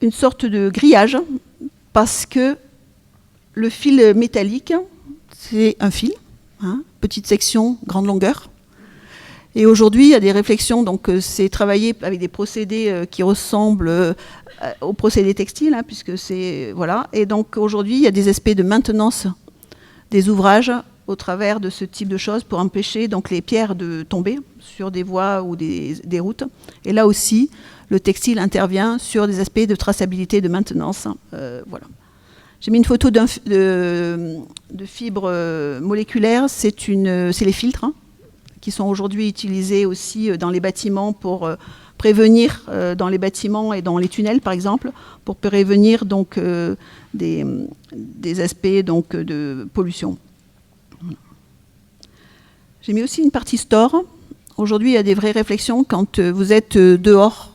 une sorte de grillage, parce que le fil métallique, c'est un fil, petite section, grande longueur. Et aujourd'hui, il y a des réflexions, donc c'est travaillé avec des procédés qui ressemblent aux procédés textiles, puisque c'est... Voilà. Et donc aujourd'hui, il y a des aspects de maintenance des ouvrages au travers de ce type de choses pour empêcher donc les pierres de tomber sur des voies ou des routes. Et là aussi, le textile intervient sur des aspects de traçabilité, de maintenance. Voilà. J'ai mis une photo de fibres moléculaires. C'est les filtres qui sont aujourd'hui utilisés aussi dans les bâtiments pour prévenir, dans les bâtiments et dans les tunnels par exemple, pour prévenir donc, des aspects donc, de pollution. J'ai mis aussi une partie store. Aujourd'hui, il y a des vraies réflexions quand vous êtes dehors,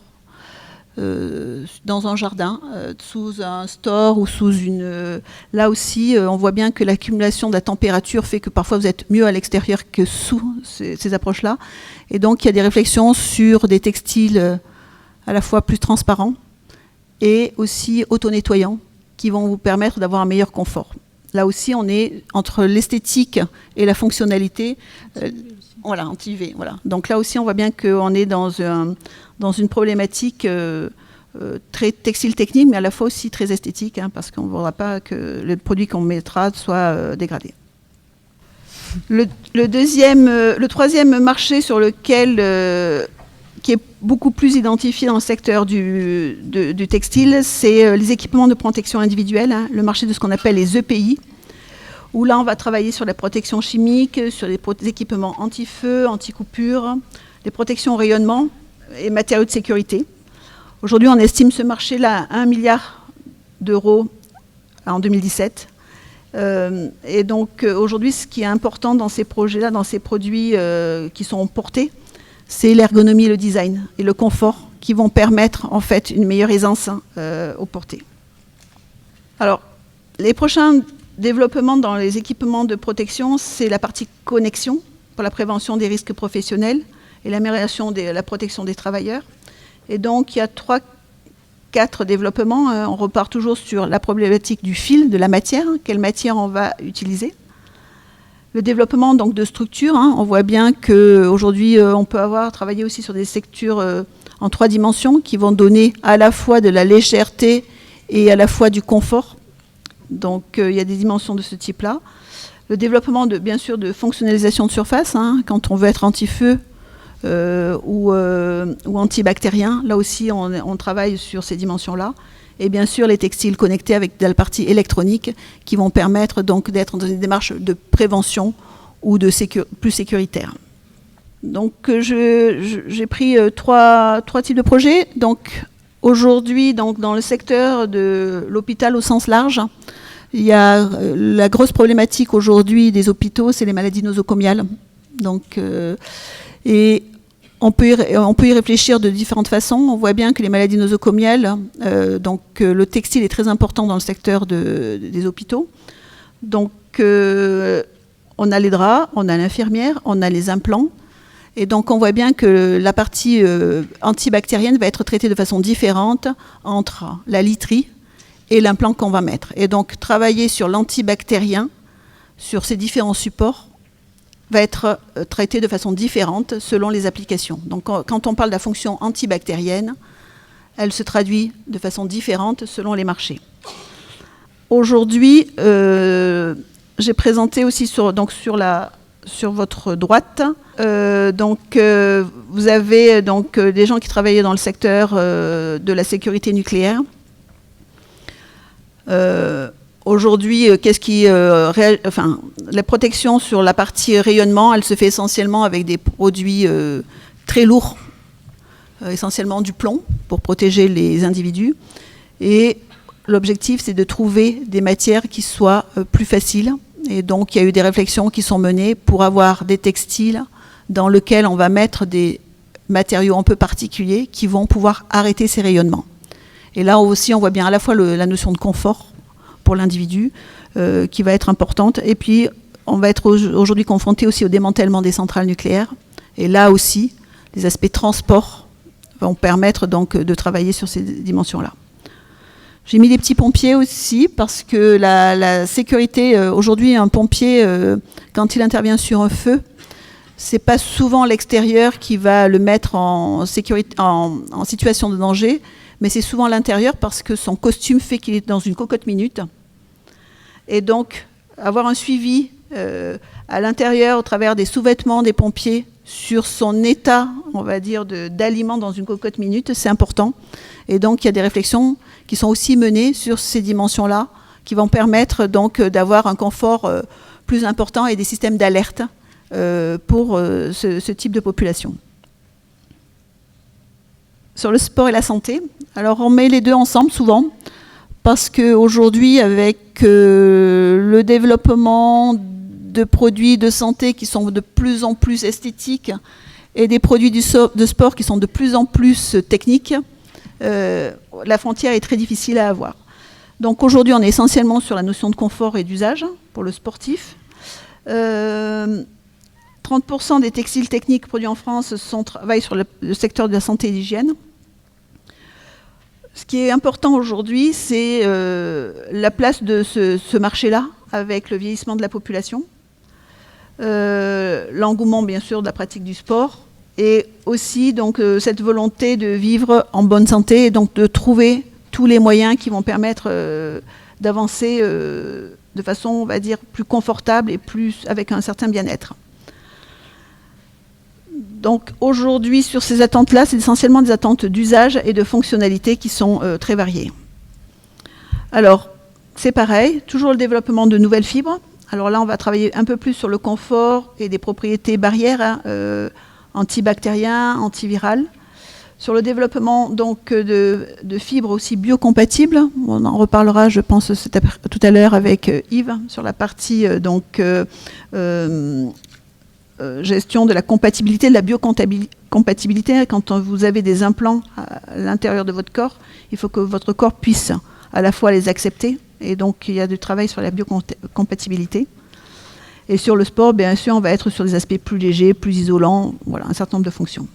dans un jardin, sous un store ou sous une... Là aussi, on voit bien que l'accumulation de la température fait que parfois vous êtes mieux à l'extérieur que sous ces approches-là. Et donc, il y a des réflexions sur des textiles à la fois plus transparents et aussi auto-nettoyants qui vont vous permettre d'avoir un meilleur confort. Là aussi, on est entre l'esthétique et la fonctionnalité. Voilà, anti-UV. Voilà. Donc là aussi, on voit bien qu'on est dans une problématique très textile technique, mais à la fois aussi très esthétique, parce qu'on ne voudra pas que le produit qu'on mettra soit dégradé. Le troisième marché sur lequel, qui est beaucoup plus identifié dans le secteur du textile, c'est les équipements de protection individuelle, le marché de ce qu'on appelle les EPI, où là on va travailler sur la protection chimique, sur les équipements anti-feu, anti-coupure, les protections au rayonnement et matériaux de sécurité. Aujourd'hui, on estime ce marché-là à 1 milliard d'euros en 2017. Et donc, aujourd'hui, ce qui est important dans ces projets-là, dans ces produits qui sont portés, c'est l'ergonomie et le design et le confort qui vont permettre, en fait, une meilleure aisance au porté. Alors, les prochains développement dans les équipements de protection, c'est la partie connexion pour la prévention des risques professionnels et l'amélioration de la protection des travailleurs. Et donc, il y a 3-4 développements. On repart toujours sur la problématique du fil, de la matière, quelle matière on va utiliser. Le développement donc, de structures. On voit bien qu'aujourd'hui, on peut travailler aussi sur des structures en 3 dimensions qui vont donner à la fois de la légèreté et à la fois du confort. Donc, il y a des dimensions de ce type-là. Le développement, bien sûr, de fonctionnalisation de surface, quand on veut être anti-feu ou antibactérien. Là aussi, on travaille sur ces dimensions-là. Et bien sûr, les textiles connectés avec de la partie électronique qui vont permettre donc d'être dans une démarche de prévention ou de plus sécuritaire. Donc, j'ai pris 3 types de projets. Donc, aujourd'hui, dans le secteur de l'hôpital au sens large, il y a la grosse problématique aujourd'hui des hôpitaux, c'est les maladies nosocomiales. Donc, et on peut y réfléchir de différentes façons. On voit bien que les maladies nosocomiales, le textile est très important dans le secteur des hôpitaux. Donc, on a les draps, on a l'infirmière, on a les implants. Et donc, on voit bien que la partie antibactérienne va être traitée de façon différente entre la literie et l'implant qu'on va mettre. Et donc, travailler sur l'antibactérien, sur ces différents supports, va être traité de façon différente selon les applications. Donc, quand on parle de la fonction antibactérienne, elle se traduit de façon différente selon les marchés. Aujourd'hui, j'ai présenté aussi sur votre droite, vous avez des gens qui travaillaient dans le secteur de la sécurité nucléaire. Aujourd'hui, la protection sur la partie rayonnement, elle se fait essentiellement avec des produits très lourds, essentiellement du plomb pour protéger les individus. Et l'objectif, c'est de trouver des matières qui soient plus faciles. Et donc, il y a eu des réflexions qui sont menées pour avoir des textiles dans lesquels on va mettre des matériaux un peu particuliers qui vont pouvoir arrêter ces rayonnements. Et là aussi, on voit bien à la fois la notion de confort pour l'individu qui va être importante. Et puis, on va être aujourd'hui confronté aussi au démantèlement des centrales nucléaires. Et là aussi, les aspects transport vont permettre donc de travailler sur ces dimensions-là. J'ai mis des petits pompiers aussi parce que la sécurité, aujourd'hui, un pompier, quand il intervient sur un feu, c'est pas souvent l'extérieur qui va le mettre en situation de danger, mais c'est souvent l'intérieur parce que son costume fait qu'il est dans une cocotte minute. Et donc, avoir un suivi à l'intérieur, au travers des sous-vêtements des pompiers, sur son état, on va dire, d'aliment dans une cocotte minute, c'est important. Et donc, il y a des réflexions qui sont aussi menées sur ces dimensions-là, qui vont permettre donc d'avoir un confort plus important et des systèmes d'alerte pour ce type de population. Sur le sport et la santé, alors on met les deux ensemble souvent, parce qu'aujourd'hui, avec le développement de produits de santé qui sont de plus en plus esthétiques et des produits de sport qui sont de plus en plus techniques, la frontière est très difficile à avoir. Donc aujourd'hui, on est essentiellement sur la notion de confort et d'usage pour le sportif. 30% des textiles techniques produits en France travaillent sur le secteur de la santé et de l'hygiène. Ce qui est important aujourd'hui, c'est la place de ce marché-là avec le vieillissement de la population, l'engouement bien sûr de la pratique du sport et aussi donc, cette volonté de vivre en bonne santé et donc de trouver tous les moyens qui vont permettre d'avancer de façon, on va dire, plus confortable et avec un certain bien-être. Donc aujourd'hui, sur ces attentes-là, c'est essentiellement des attentes d'usage et de fonctionnalité qui sont très variées. Alors, c'est pareil, toujours le développement de nouvelles fibres. Alors là, on va travailler un peu plus sur le confort et des propriétés barrières, antibactériens, antivirales, sur le développement donc, de fibres aussi biocompatibles. On en reparlera, je pense, tout à l'heure avec Yves, sur la partie gestion de la compatibilité, de la biocompatibilité. Quand vous avez des implants à l'intérieur de votre corps, il faut que votre corps puisse à la fois les accepter. Et donc, il y a du travail sur la biocompatibilité. Et sur le sport, bien sûr, on va être sur des aspects plus légers, plus isolants, voilà, un certain nombre de fonctions.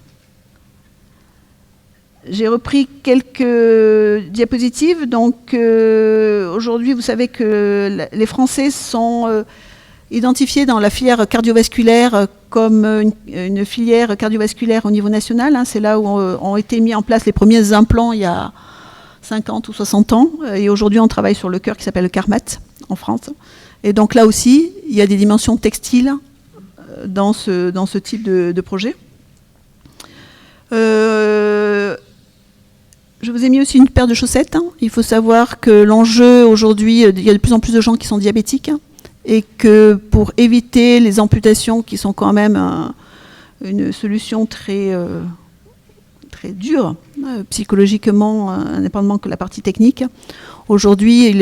J'ai repris quelques diapositives. Donc, aujourd'hui, vous savez que les Français sont identifiés dans la filière cardiovasculaire comme une filière cardiovasculaire au niveau national. Hein. C'est là où ont été mis en place les premiers implants il y a 50 ou 60 ans. Et aujourd'hui, on travaille sur le cœur qui s'appelle le CARMAT en France. Et donc là aussi, il y a des dimensions textiles dans ce type de projet. Je vous ai mis aussi une paire de chaussettes. Hein. Il faut savoir que l'enjeu aujourd'hui, il y a de plus en plus de gens qui sont diabétiques et que pour éviter les amputations qui sont quand même une solution très dure, psychologiquement, indépendamment que la partie technique, aujourd'hui,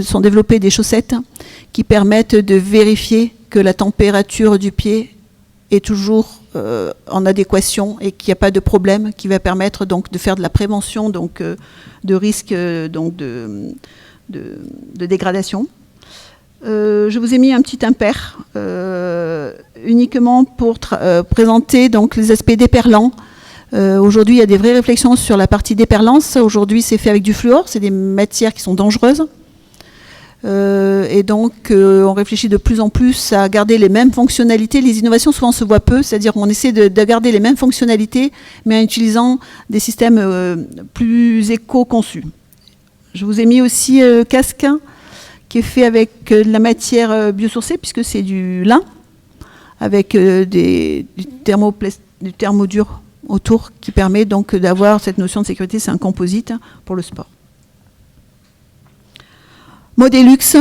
sont développées des chaussettes qui permettent de vérifier que la température du pied est toujours en adéquation et qu'il n'y a pas de problème, qui va permettre donc de faire de la prévention donc, de risques donc de dégradation. Je vous ai mis un petit impair uniquement pour présenter donc, les aspects déperlants. Aujourd'hui, il y a des vraies réflexions sur la partie déperlance. Aujourd'hui, c'est fait avec du fluor, c'est des matières qui sont dangereuses. Et donc, on réfléchit de plus en plus à garder les mêmes fonctionnalités. Les innovations, souvent, se voient peu, c'est-à-dire qu'on essaie de garder les mêmes fonctionnalités, mais en utilisant des systèmes plus éco-conçus. Je vous ai mis aussi casque qui est fait avec de la matière biosourcée, puisque c'est du lin, avec du thermodur autour, qui permet donc d'avoir cette notion de sécurité. C'est un composite pour le sport. Modelux,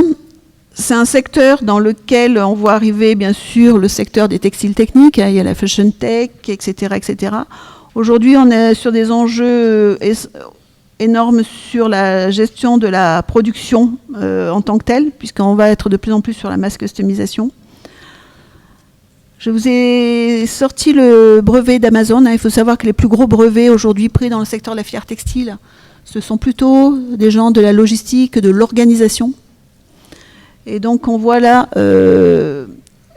c'est un secteur dans lequel on voit arriver, bien sûr, le secteur des textiles techniques. Il y a la fashion tech, etc., etc. Aujourd'hui, on est sur des enjeux énormes sur la gestion de la production en tant que telle, puisqu'on va être de plus en plus sur la mass customisation. Je vous ai sorti le brevet d'Amazon. Il faut savoir que les plus gros brevets aujourd'hui pris dans le secteur de la filière textile, ce sont plutôt des gens de la logistique, de l'organisation. Et donc on voit là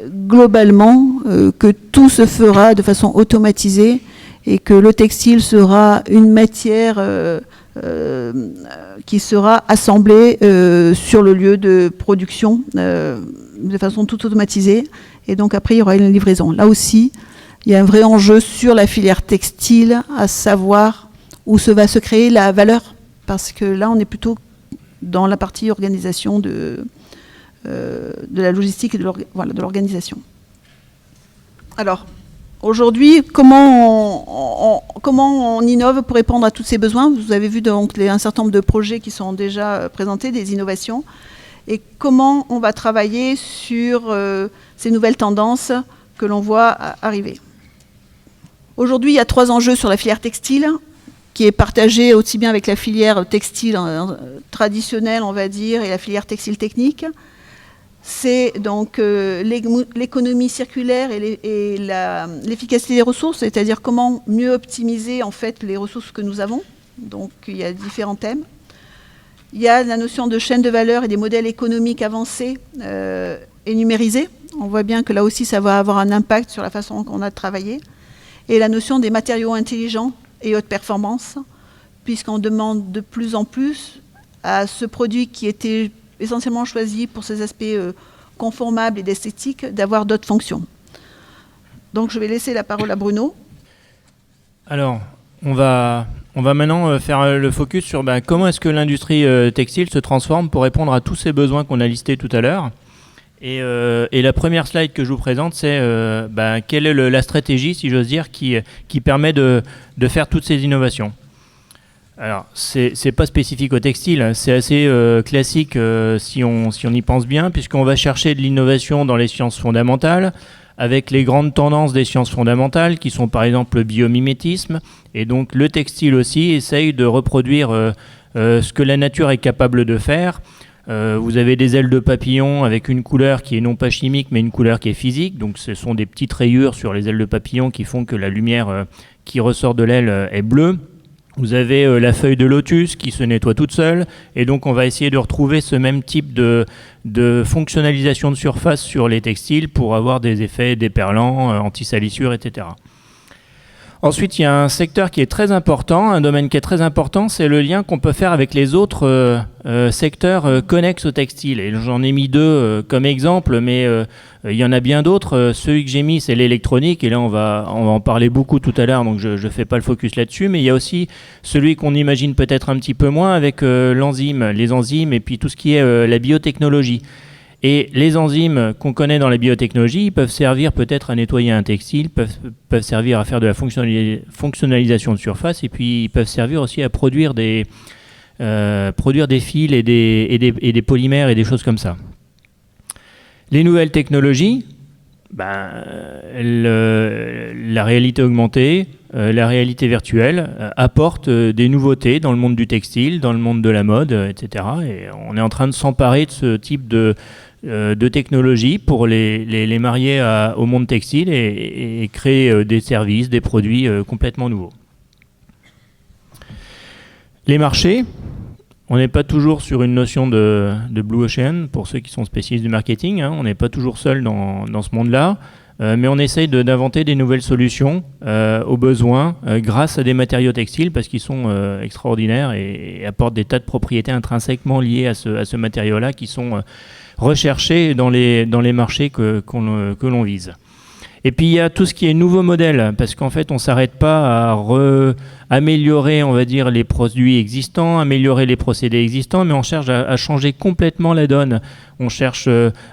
globalement que tout se fera de façon automatisée et que le textile sera une matière qui sera assemblée sur le lieu de production de façon tout automatisée. Et donc après, il y aura une livraison. Là aussi, il y a un vrai enjeu sur la filière textile, à savoir où va se créer la valeur. Parce que là, on est plutôt dans la partie organisation de la logistique et de l'organisation. Alors, aujourd'hui, comment on innove pour répondre à tous ces besoins? Vous avez vu donc un certain nombre de projets qui sont déjà présentés, des innovations. Et comment on va travailler sur ces nouvelles tendances que l'on voit arriver. Aujourd'hui, il y a 3 enjeux sur la filière textile, qui est partagée aussi bien avec la filière textile traditionnelle, on va dire, et la filière textile technique. C'est donc l'économie circulaire et l'efficacité des ressources, c'est-à-dire comment mieux optimiser en fait les ressources que nous avons. Donc il y a différents thèmes. Il y a la notion de chaîne de valeur et des modèles économiques avancés et numérisés. On voit bien que là aussi, ça va avoir un impact sur la façon qu'on a de travailler. Et la notion des matériaux intelligents et haute performance, puisqu'on demande de plus en plus à ce produit qui était essentiellement choisi pour ses aspects conformables et d'esthétique, d'avoir d'autres fonctions. Donc je vais laisser la parole à Bruno. Alors, on va maintenant faire le focus sur comment est-ce que l'industrie textile se transforme pour répondre à tous ces besoins qu'on a listés tout à l'heure. Et la première slide que je vous présente, c'est quelle est la stratégie, si j'ose dire, qui permet de faire toutes ces innovations. Alors, c'est pas spécifique au textile, c'est assez classique si on y pense bien, puisqu'on va chercher de l'innovation dans les sciences fondamentales, avec les grandes tendances des sciences fondamentales, qui sont par exemple le biomimétisme. Et donc le textile aussi essaye de reproduire ce que la nature est capable de faire. Vous avez des ailes de papillon avec une couleur qui est non pas chimique, mais une couleur qui est physique. Donc ce sont des petites rayures sur les ailes de papillon qui font que la lumière qui ressort de l'aile est bleue. Vous avez la feuille de lotus qui se nettoie toute seule. Et donc on va essayer de retrouver ce même type de fonctionnalisation de surface sur les textiles pour avoir des effets déperlants, anti-salissure, etc. Ensuite, il y a un secteur qui est très important, un domaine qui est très important, c'est le lien qu'on peut faire avec les autres secteurs connexes au textile. Et j'en ai mis deux comme exemple, mais il y en a bien d'autres. Celui que j'ai mis, c'est l'électronique, et là on va en parler beaucoup tout à l'heure, donc je ne fais pas le focus là-dessus. Mais il y a aussi celui qu'on imagine peut-être un petit peu moins avec les enzymes, et puis tout ce qui est la biotechnologie. Et les enzymes qu'on connaît dans la biotechnologie, ils peuvent servir peut-être à nettoyer un textile, peuvent servir à faire de la fonctionnalisation de surface, et puis ils peuvent servir aussi à produire des fils et des polymères et des choses comme ça. Les nouvelles technologies, la réalité augmentée, la réalité virtuelle apportent des nouveautés dans le monde du textile, dans le monde de la mode, etc. Et on est en train de s'emparer de ce type de technologies pour les marier au monde textile et créer des services, des produits complètement nouveaux. Les marchés, on n'est pas toujours sur une notion de Blue Ocean, pour ceux qui sont spécialistes du marketing, hein, on n'est pas toujours seul dans ce monde-là, mais on essaye d'inventer des nouvelles solutions aux besoins grâce à des matériaux textiles, parce qu'ils sont extraordinaires et apportent des tas de propriétés intrinsèquement liées à ce matériau-là qui sont recherchés dans les marchés que l'on vise. Et puis il y a tout ce qui est nouveau modèle, parce qu'en fait on ne s'arrête pas à améliorer, on va dire, les produits existants, améliorer les procédés existants, mais on cherche à changer complètement la donne. On cherche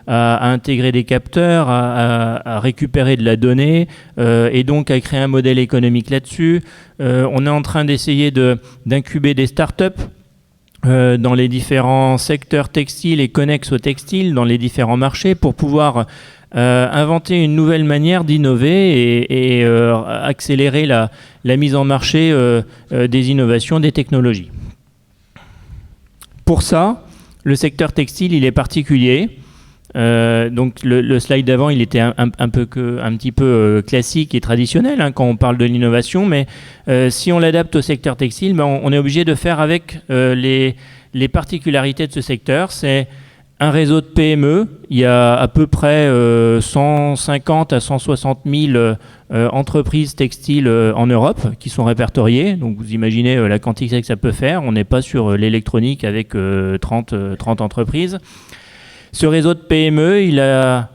à intégrer des capteurs, à récupérer de la donnée, et donc à créer un modèle économique là-dessus. On est en train d'essayer d'incuber des startups dans les différents secteurs textiles et connexes au textile, dans les différents marchés, pour pouvoir inventer une nouvelle manière d'innover et accélérer la mise en marché des innovations, des technologies. Pour ça, le secteur textile, il est particulier. Donc le slide d'avant, il était un petit peu classique et traditionnel hein, quand on parle de l'innovation, mais si on l'adapte au secteur textile, on est obligé de faire avec les particularités de ce secteur. C'est un réseau de PME, il y a à peu près 150 à 160 000 entreprises textiles en Europe qui sont répertoriées. Donc vous imaginez la quantité que ça peut faire. On n'est pas sur l'électronique avec 30 entreprises. Ce réseau de PME, il a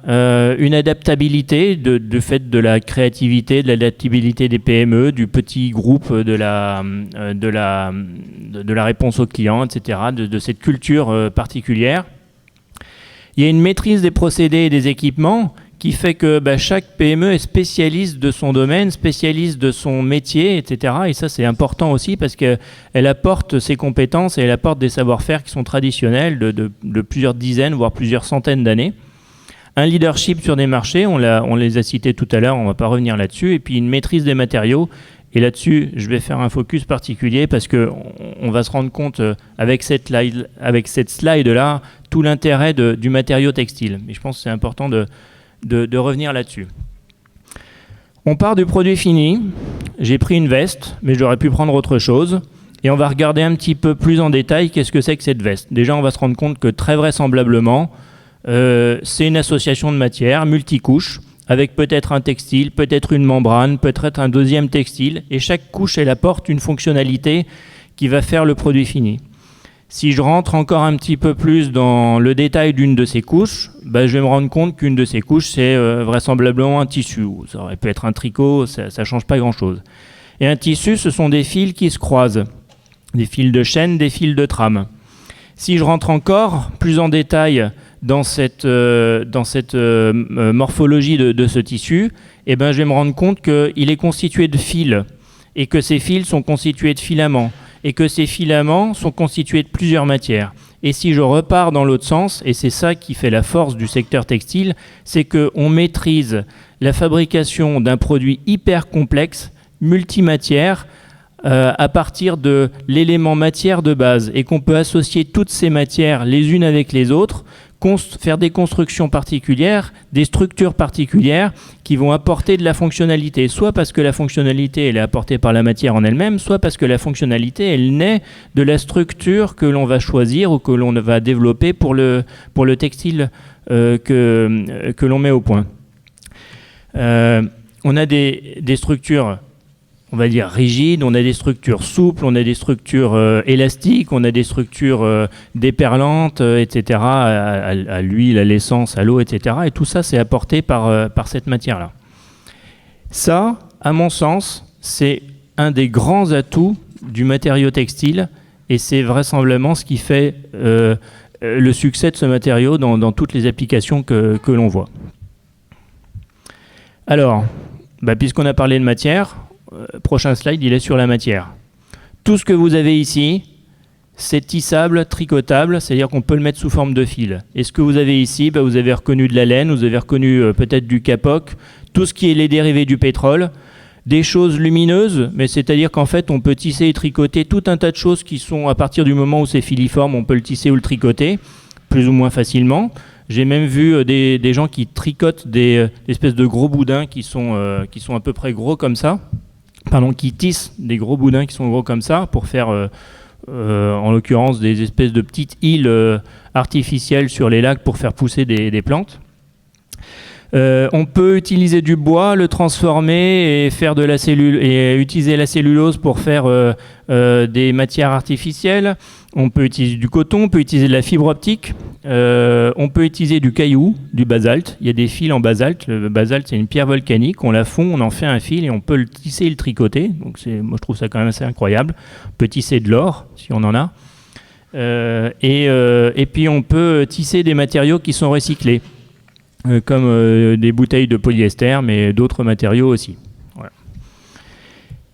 une adaptabilité de fait de la créativité, de l'adaptabilité des PME, du petit groupe, de la réponse aux clients, etc., de cette culture particulière. Il y a une maîtrise des procédés et des équipements qui fait que chaque PME est spécialiste de son domaine, spécialiste de son métier, etc. Et ça, c'est important aussi parce qu'elle apporte ses compétences et elle apporte des savoir-faire qui sont traditionnels de plusieurs dizaines, voire plusieurs centaines d'années. Un leadership sur des marchés, on les a cités tout à l'heure, on ne va pas revenir là-dessus. Et puis une maîtrise des matériaux. Et là-dessus, je vais faire un focus particulier parce qu'on va se rendre compte avec cette slide-là tout l'intérêt du matériau textile. Mais je pense que c'est important de revenir là-dessus. On part du produit fini. J'ai pris une veste, mais j'aurais pu prendre autre chose. Et on va regarder un petit peu plus en détail qu'est-ce que c'est que cette veste. Déjà, on va se rendre compte que très vraisemblablement, c'est une association de matières multicouches, avec peut-être un textile, peut-être une membrane, peut-être un deuxième textile. Et chaque couche, elle apporte une fonctionnalité qui va faire le produit fini. Si je rentre encore un petit peu plus dans le détail d'une de ces couches, je vais me rendre compte qu'une de ces couches, c'est vraisemblablement un tissu. Ça aurait pu être un tricot, ça ne change pas grand-chose. Et un tissu, ce sont des fils qui se croisent. Des fils de chaîne, des fils de trame. Si je rentre encore plus en détail dans cette morphologie de ce tissu, je vais me rendre compte qu'il est constitué de fils et que ces fils sont constitués de filaments et que ces filaments sont constitués de plusieurs matières. Et si je repars dans l'autre sens, et c'est ça qui fait la force du secteur textile, c'est qu'on maîtrise la fabrication d'un produit hyper complexe, multimatière, à partir de l'élément matière de base, et qu'on peut associer toutes ces matières les unes avec les autres, faire des constructions particulières, des structures particulières qui vont apporter de la fonctionnalité, soit parce que la fonctionnalité elle est apportée par la matière en elle-même, soit parce que la fonctionnalité elle naît de la structure que l'on va choisir ou que l'on va développer pour le textile que l'on met au point. On a des structures, on va dire rigides, on a des structures souples, on a des structures élastiques, on a des structures déperlantes, etc., à l'huile, à l'essence, à l'eau, etc. Et tout ça, c'est apporté par cette matière-là. Ça, à mon sens, c'est un des grands atouts du matériau textile, et c'est vraisemblablement ce qui fait le succès de ce matériau dans toutes les applications que l'on voit. Alors, puisqu'on a parlé de matière, prochain slide, il est sur la matière. Tout ce que vous avez ici, c'est tissable, tricotable, c'est-à-dire qu'on peut le mettre sous forme de fil. Et ce que vous avez ici, vous avez reconnu de la laine, vous avez reconnu peut-être du kapok, tout ce qui est les dérivés du pétrole, des choses lumineuses, mais c'est-à-dire qu'en fait, on peut tisser et tricoter tout un tas de choses qui sont, à partir du moment où c'est filiforme, on peut le tisser ou le tricoter, plus ou moins facilement. J'ai même vu des gens qui tricotent des espèces de gros boudins qui sont à peu près gros comme ça. Pardon, qui tissent des gros boudins qui sont gros comme ça pour faire, en l'occurrence, des espèces de petites îles artificielles sur les lacs pour faire pousser des plantes. On peut utiliser du bois, le transformer et faire et utiliser la cellulose pour faire des matières artificielles. On peut utiliser du coton, on peut utiliser de la fibre optique, on peut utiliser du caillou, du basalte. Il y a des fils en basalte. Le basalte, c'est une pierre volcanique. On la fond, on en fait un fil et on peut le tisser et le tricoter. Donc moi, je trouve ça quand même assez incroyable. On peut tisser de l'or, si on en a. Et puis, on peut tisser des matériaux qui sont recyclés, comme des bouteilles de polyester, mais d'autres matériaux aussi. Voilà.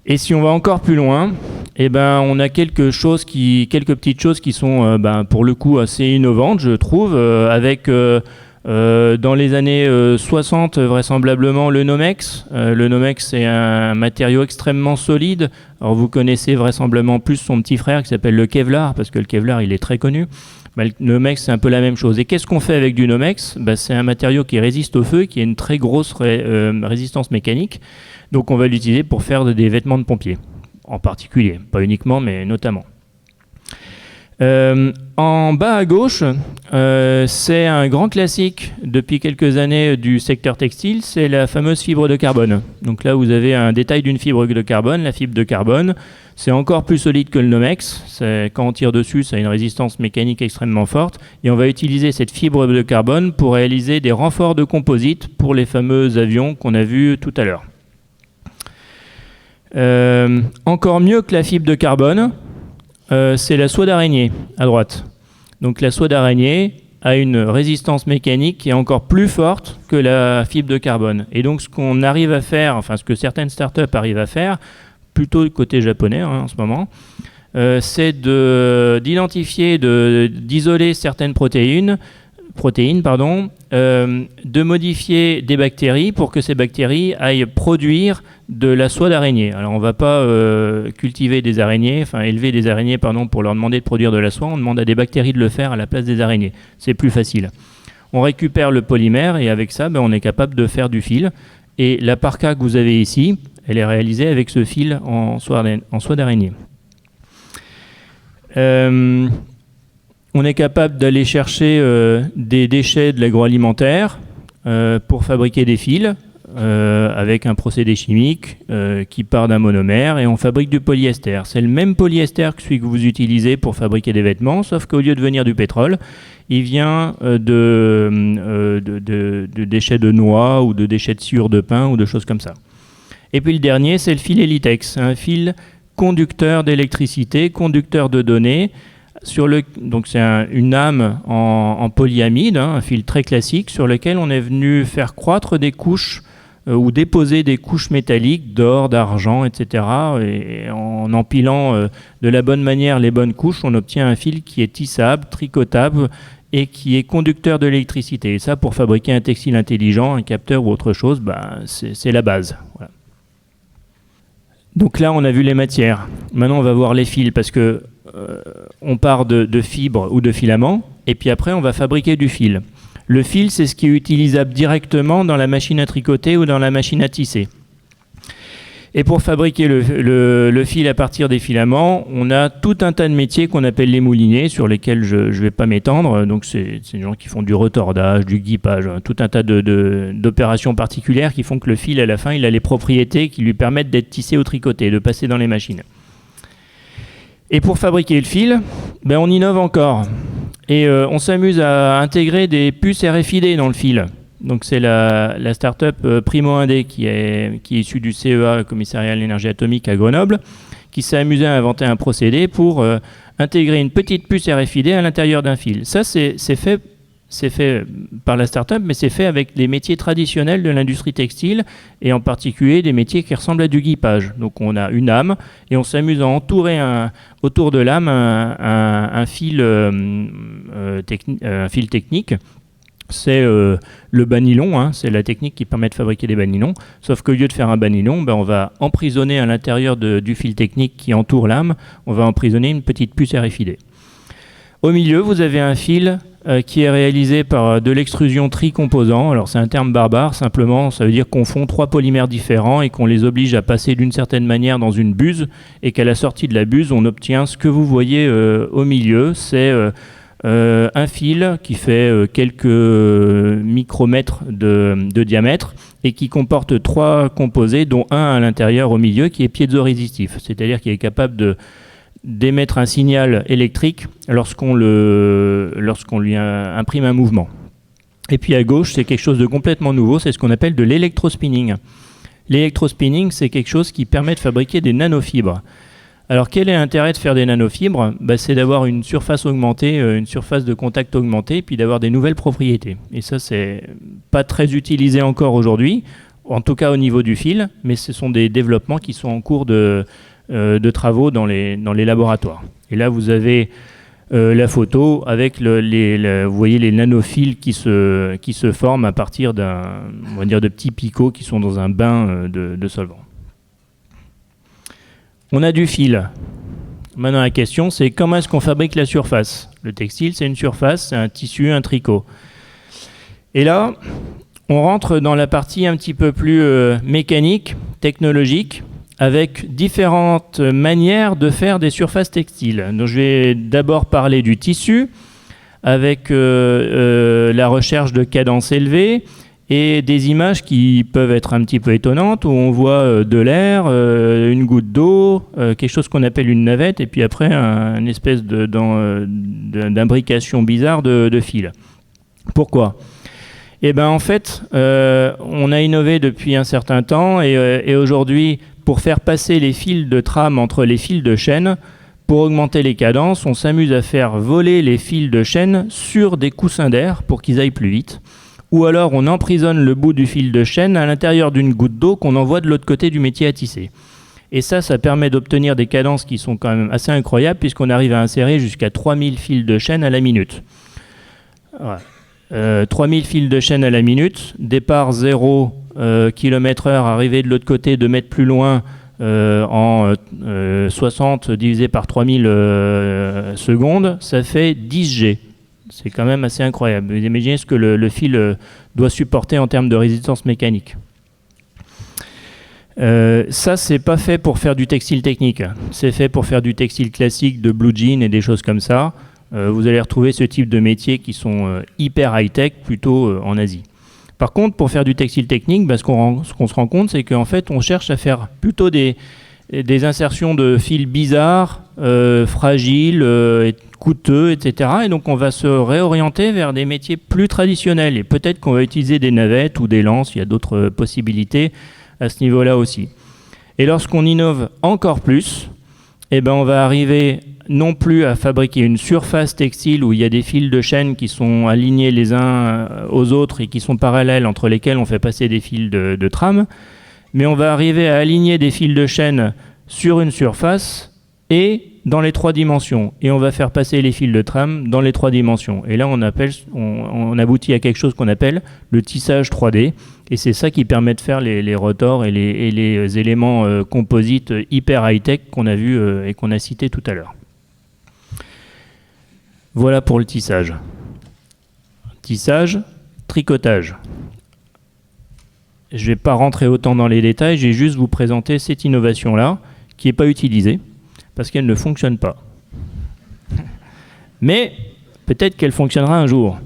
Et si on va encore plus loin, on a quelques petites choses qui sont pour le coup assez innovantes, je trouve, avec dans les années 60 vraisemblablement le Nomex. Le Nomex, c'est un matériau extrêmement solide. Alors vous connaissez vraisemblablement plus son petit frère qui s'appelle le Kevlar, parce que le Kevlar il est très connu. Le Nomex, c'est un peu la même chose. Et qu'est-ce qu'on fait avec du Nomex ? C'est un matériau qui résiste au feu, qui a une très grosse résistance mécanique. Donc on va l'utiliser pour faire des vêtements de pompiers, en particulier. Pas uniquement, mais notamment. En bas à gauche, c'est un grand classique depuis quelques années du secteur textile, c'est la fameuse fibre de carbone. Donc là, vous avez un détail d'une fibre de carbone. La fibre de carbone, c'est encore plus solide que le Nomex. Quand on tire dessus, ça a une résistance mécanique extrêmement forte. Et on va utiliser cette fibre de carbone pour réaliser des renforts de composite pour les fameux avions qu'on a vus tout à l'heure. Encore mieux que la fibre de carbone, c'est la soie d'araignée à droite. Donc la soie d'araignée a une résistance mécanique qui est encore plus forte que la fibre de carbone. Et donc ce qu'on arrive à faire, enfin ce que certaines startups arrivent à faire, plutôt du côté japonais en ce moment, c'est d'identifier, d'isoler certaines protéines, de modifier des bactéries pour que ces bactéries aillent produire de la soie d'araignée. Alors on ne va pas élever des araignées pour leur demander de produire de la soie, on demande à des bactéries de le faire à la place des araignées. C'est plus facile. On récupère le polymère et avec ça, on est capable de faire du fil. Et la parka que vous avez ici, elle est réalisée avec ce fil en soie d'araignée. On est capable d'aller chercher des déchets de l'agroalimentaire pour fabriquer des fils avec un procédé chimique qui part d'un monomère et on fabrique du polyester. C'est le même polyester que celui que vous utilisez pour fabriquer des vêtements, sauf qu'au lieu de venir du pétrole, il vient de déchets de noix ou de déchets de sciure de pain ou de choses comme ça. Et puis le dernier, c'est le fil Elitex, un fil conducteur d'électricité, conducteur de données. Donc c'est une lame en polyamide, un fil très classique sur lequel on est venu faire croître des couches ou déposer des couches métalliques d'or, d'argent, etc. Et en empilant de la bonne manière les bonnes couches, on obtient un fil qui est tissable, tricotable et qui est conducteur de l'électricité. Et ça, pour fabriquer un textile intelligent, un capteur ou autre chose, c'est la base. Voilà. Donc là, on a vu les matières. Maintenant, on va voir les fils, parce que on part de fibres ou de filaments, et puis après, on va fabriquer du fil. Le fil, c'est ce qui est utilisable directement dans la machine à tricoter ou dans la machine à tisser. Et pour fabriquer le fil à partir des filaments, on a tout un tas de métiers qu'on appelle les mouliniers, sur lesquels je ne vais pas m'étendre. Donc c'est des gens qui font du retordage, du guipage, tout un tas d'opérations particulières qui font que le fil, à la fin, il a les propriétés qui lui permettent d'être tissé ou tricoté, de passer dans les machines. Et pour fabriquer le fil, on innove encore. Et on s'amuse à intégrer des puces RFID dans le fil. Donc c'est la start-up Primo Indé qui est issue du CEA, le Commissariat à l'énergie atomique à Grenoble, qui s'est amusé à inventer un procédé pour intégrer une petite puce RFID à l'intérieur d'un fil. Ça, c'est fait par la start-up, mais c'est fait avec des métiers traditionnels de l'industrie textile, et en particulier des métiers qui ressemblent à du guipage. Donc on a une âme, et on s'amuse à entourer autour de l'âme un fil technique. C'est le banylon, c'est la technique qui permet de fabriquer des banylons. Sauf qu'au lieu de faire un banylon, on va emprisonner à l'intérieur du fil technique qui entoure l'âme, on va emprisonner une petite puce RFID. Au milieu, vous avez un fil qui est réalisé par de l'extrusion tricomposant. Alors c'est un terme barbare, simplement ça veut dire qu'on fond 3 polymères différents et qu'on les oblige à passer d'une certaine manière dans une buse, et qu'à la sortie de la buse, on obtient ce que vous voyez au milieu. C'est un fil qui fait quelques micromètres de diamètre et qui comporte 3 composés, dont un à l'intérieur au milieu qui est piézoresistif, c'est-à-dire qu'il est capable d'émettre un signal électrique lorsqu'on lui imprime un mouvement. Et puis à gauche, c'est quelque chose de complètement nouveau, c'est ce qu'on appelle de l'électrospinning. L'électrospinning, c'est quelque chose qui permet de fabriquer des nanofibres. Alors quel est l'intérêt de faire des nanofibres ? C'est d'avoir une surface augmentée, une surface de contact augmentée, puis d'avoir des nouvelles propriétés. Et ça, c'est pas très utilisé encore aujourd'hui, en tout cas au niveau du fil, mais ce sont des développements qui sont en cours de travaux dans les laboratoires. Et là, vous avez la photo avec vous voyez les nanophiles qui se forment à partir de petits picots qui sont dans un bain de solvant. On a du fil. Maintenant, la question, c'est comment est-ce qu'on fabrique la surface ? Le textile, c'est une surface, c'est un tissu, un tricot. Et là, on rentre dans la partie un petit peu plus mécanique, technologique, avec différentes manières de faire des surfaces textiles. Donc, je vais d'abord parler du tissu, avec la recherche de cadence élevée, et des images qui peuvent être un petit peu étonnantes, où on voit de l'air, une goutte d'eau, quelque chose qu'on appelle une navette, et puis après une espèce d'imbrication bizarre de fils. Pourquoi ? En fait, on a innové depuis un certain temps, et aujourd'hui, pour faire passer les fils de trame entre les fils de chaîne, pour augmenter les cadences, on s'amuse à faire voler les fils de chaîne sur des coussins d'air pour qu'ils aillent plus vite. Ou alors on emprisonne le bout du fil de chaîne à l'intérieur d'une goutte d'eau qu'on envoie de l'autre côté du métier à tisser. Et ça permet d'obtenir des cadences qui sont quand même assez incroyables, puisqu'on arrive à insérer jusqu'à 3000 fils de chaîne à la minute. Voilà. 3000 fils de chaîne à la minute, départ 0 km/h, arrivé de l'autre côté 2 mètres plus loin en 60 divisé par 3000 secondes, ça fait 10 G. C'est quand même assez incroyable. Vous imaginez ce que le fil doit supporter en termes de résistance mécanique. Ça, c'est pas fait pour faire du textile technique. C'est fait pour faire du textile classique, de blue jean et des choses comme ça. Vous allez retrouver ce type de métiers qui sont hyper high-tech, plutôt en Asie. Par contre, pour faire du textile technique, ce qu'on se rend compte, c'est qu'en fait, on cherche à faire plutôt des insertions de fils bizarres, fragiles, coûteux, etc. Et donc on va se réorienter vers des métiers plus traditionnels. Et peut-être qu'on va utiliser des navettes ou des lances, il y a d'autres possibilités à ce niveau-là aussi. Et lorsqu'on innove encore plus, on va arriver non plus à fabriquer une surface textile où il y a des fils de chaîne qui sont alignés les uns aux autres et qui sont parallèles, entre lesquels on fait passer des fils de trame, mais on va arriver à aligner des fils de chaîne sur une surface et dans les 3 dimensions. Et on va faire passer les fils de trame dans les 3 dimensions. Et là, on aboutit à quelque chose qu'on appelle le tissage 3D. Et c'est ça qui permet de faire les rotors et les éléments composites hyper high-tech qu'on a vu et qu'on a cité tout à l'heure. Voilà pour le tissage. Tissage, tricotage. Je ne vais pas rentrer autant dans les détails, je vais juste vous présenter cette innovation-là, qui n'est pas utilisée, parce qu'elle ne fonctionne pas. Mais peut-être qu'elle fonctionnera un jour.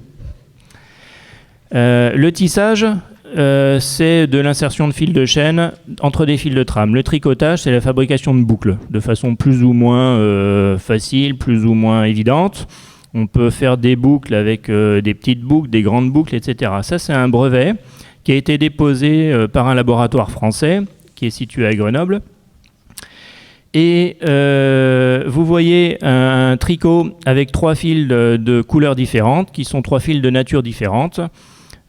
Le tissage, c'est de l'insertion de fils de chaîne entre des fils de trame. Le tricotage, c'est la fabrication de boucles, de façon plus ou moins facile, plus ou moins évidente. On peut faire des boucles avec des petites boucles, des grandes boucles, etc. Ça, c'est un brevet qui a été déposé par un laboratoire français qui est situé à Grenoble. Et vous voyez un tricot avec 3 fils de couleurs différentes, qui sont 3 fils de nature différente.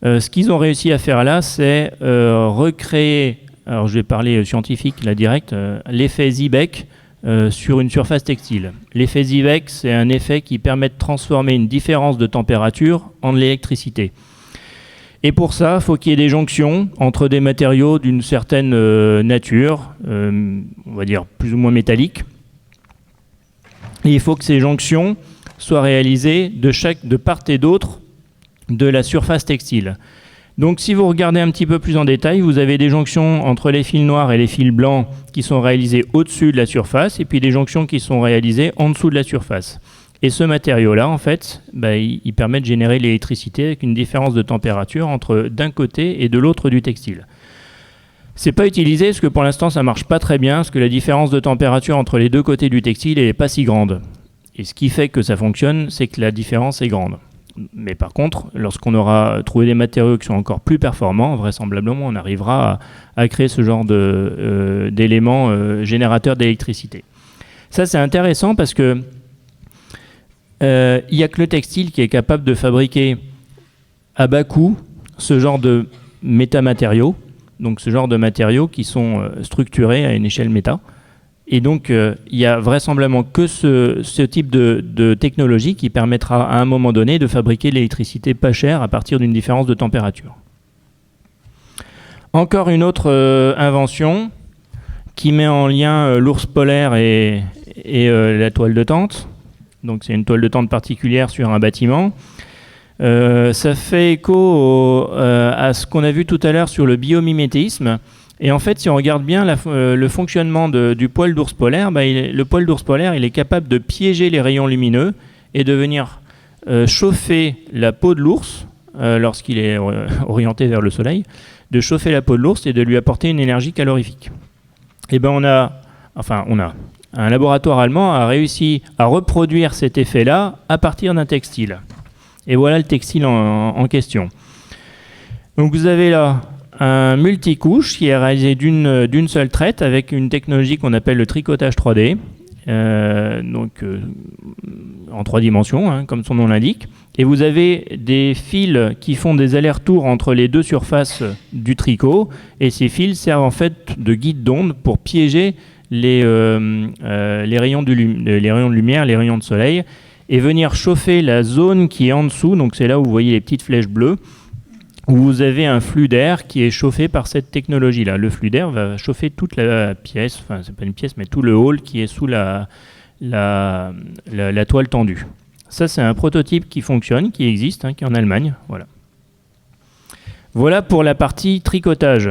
Ce qu'ils ont réussi à faire là, c'est recréer, alors je vais parler scientifique là direct, l'effet Seebeck sur une surface textile. L'effet Seebeck, c'est un effet qui permet de transformer une différence de température en de l'électricité. Et pour ça, il faut qu'il y ait des jonctions entre des matériaux d'une certaine nature, on va dire plus ou moins métalliques. Et il faut que ces jonctions soient réalisées de part et d'autre de la surface textile. Donc si vous regardez un petit peu plus en détail, vous avez des jonctions entre les fils noirs et les fils blancs qui sont réalisés au-dessus de la surface, et puis des jonctions qui sont réalisées en dessous de la surface. Et ce matériau-là, en fait, il permet de générer l'électricité avec une différence de température entre d'un côté et de l'autre du textile. C'est pas utilisé parce que pour l'instant ça marche pas très bien, parce que la différence de température entre les deux côtés du textile n'est pas si grande. Et ce qui fait que ça fonctionne, c'est que la différence est grande. Mais par contre, lorsqu'on aura trouvé des matériaux qui sont encore plus performants, vraisemblablement on arrivera à créer ce genre d'éléments générateurs d'électricité. Ça c'est intéressant parce que il n'y a que le textile qui est capable de fabriquer à bas coût ce genre de métamatériaux, donc ce genre de matériaux qui sont structurés à une échelle méta. Et donc, il n'y a vraisemblablement que ce type de technologie qui permettra à un moment donné de fabriquer de l'électricité pas chère à partir d'une différence de température. Encore une autre invention qui met en lien l'ours polaire et la toile de tente. Donc c'est une toile de tente particulière sur un bâtiment. Ça fait écho à ce qu'on a vu tout à l'heure sur le biomimétisme. Et en fait, si on regarde bien le fonctionnement du poil d'ours polaire, le poil d'ours polaire, il est capable de piéger les rayons lumineux et de venir chauffer la peau de l'ours lorsqu'il est orienté vers le soleil, de chauffer la peau de l'ours et de lui apporter une énergie calorifique. Et un laboratoire allemand a réussi à reproduire cet effet-là à partir d'un textile. Et voilà le textile en question. Donc vous avez là un multicouche qui est réalisé d'une seule traite avec une technologie qu'on appelle le tricotage 3D, en 3 dimensions, comme son nom l'indique. Et vous avez des fils qui font des allers-retours entre les deux surfaces du tricot, et ces fils servent en fait de guide d'onde pour piéger les rayons de lumière, les rayons de soleil, et venir chauffer la zone qui est en dessous, donc c'est là où vous voyez les petites flèches bleues, où vous avez un flux d'air qui est chauffé par cette technologie-là. Le flux d'air va chauffer toute la pièce, enfin c'est pas une pièce, mais tout le hall qui est sous la toile tendue. Ça c'est un prototype qui fonctionne, qui existe, qui est en Allemagne. Voilà pour la partie tricotage.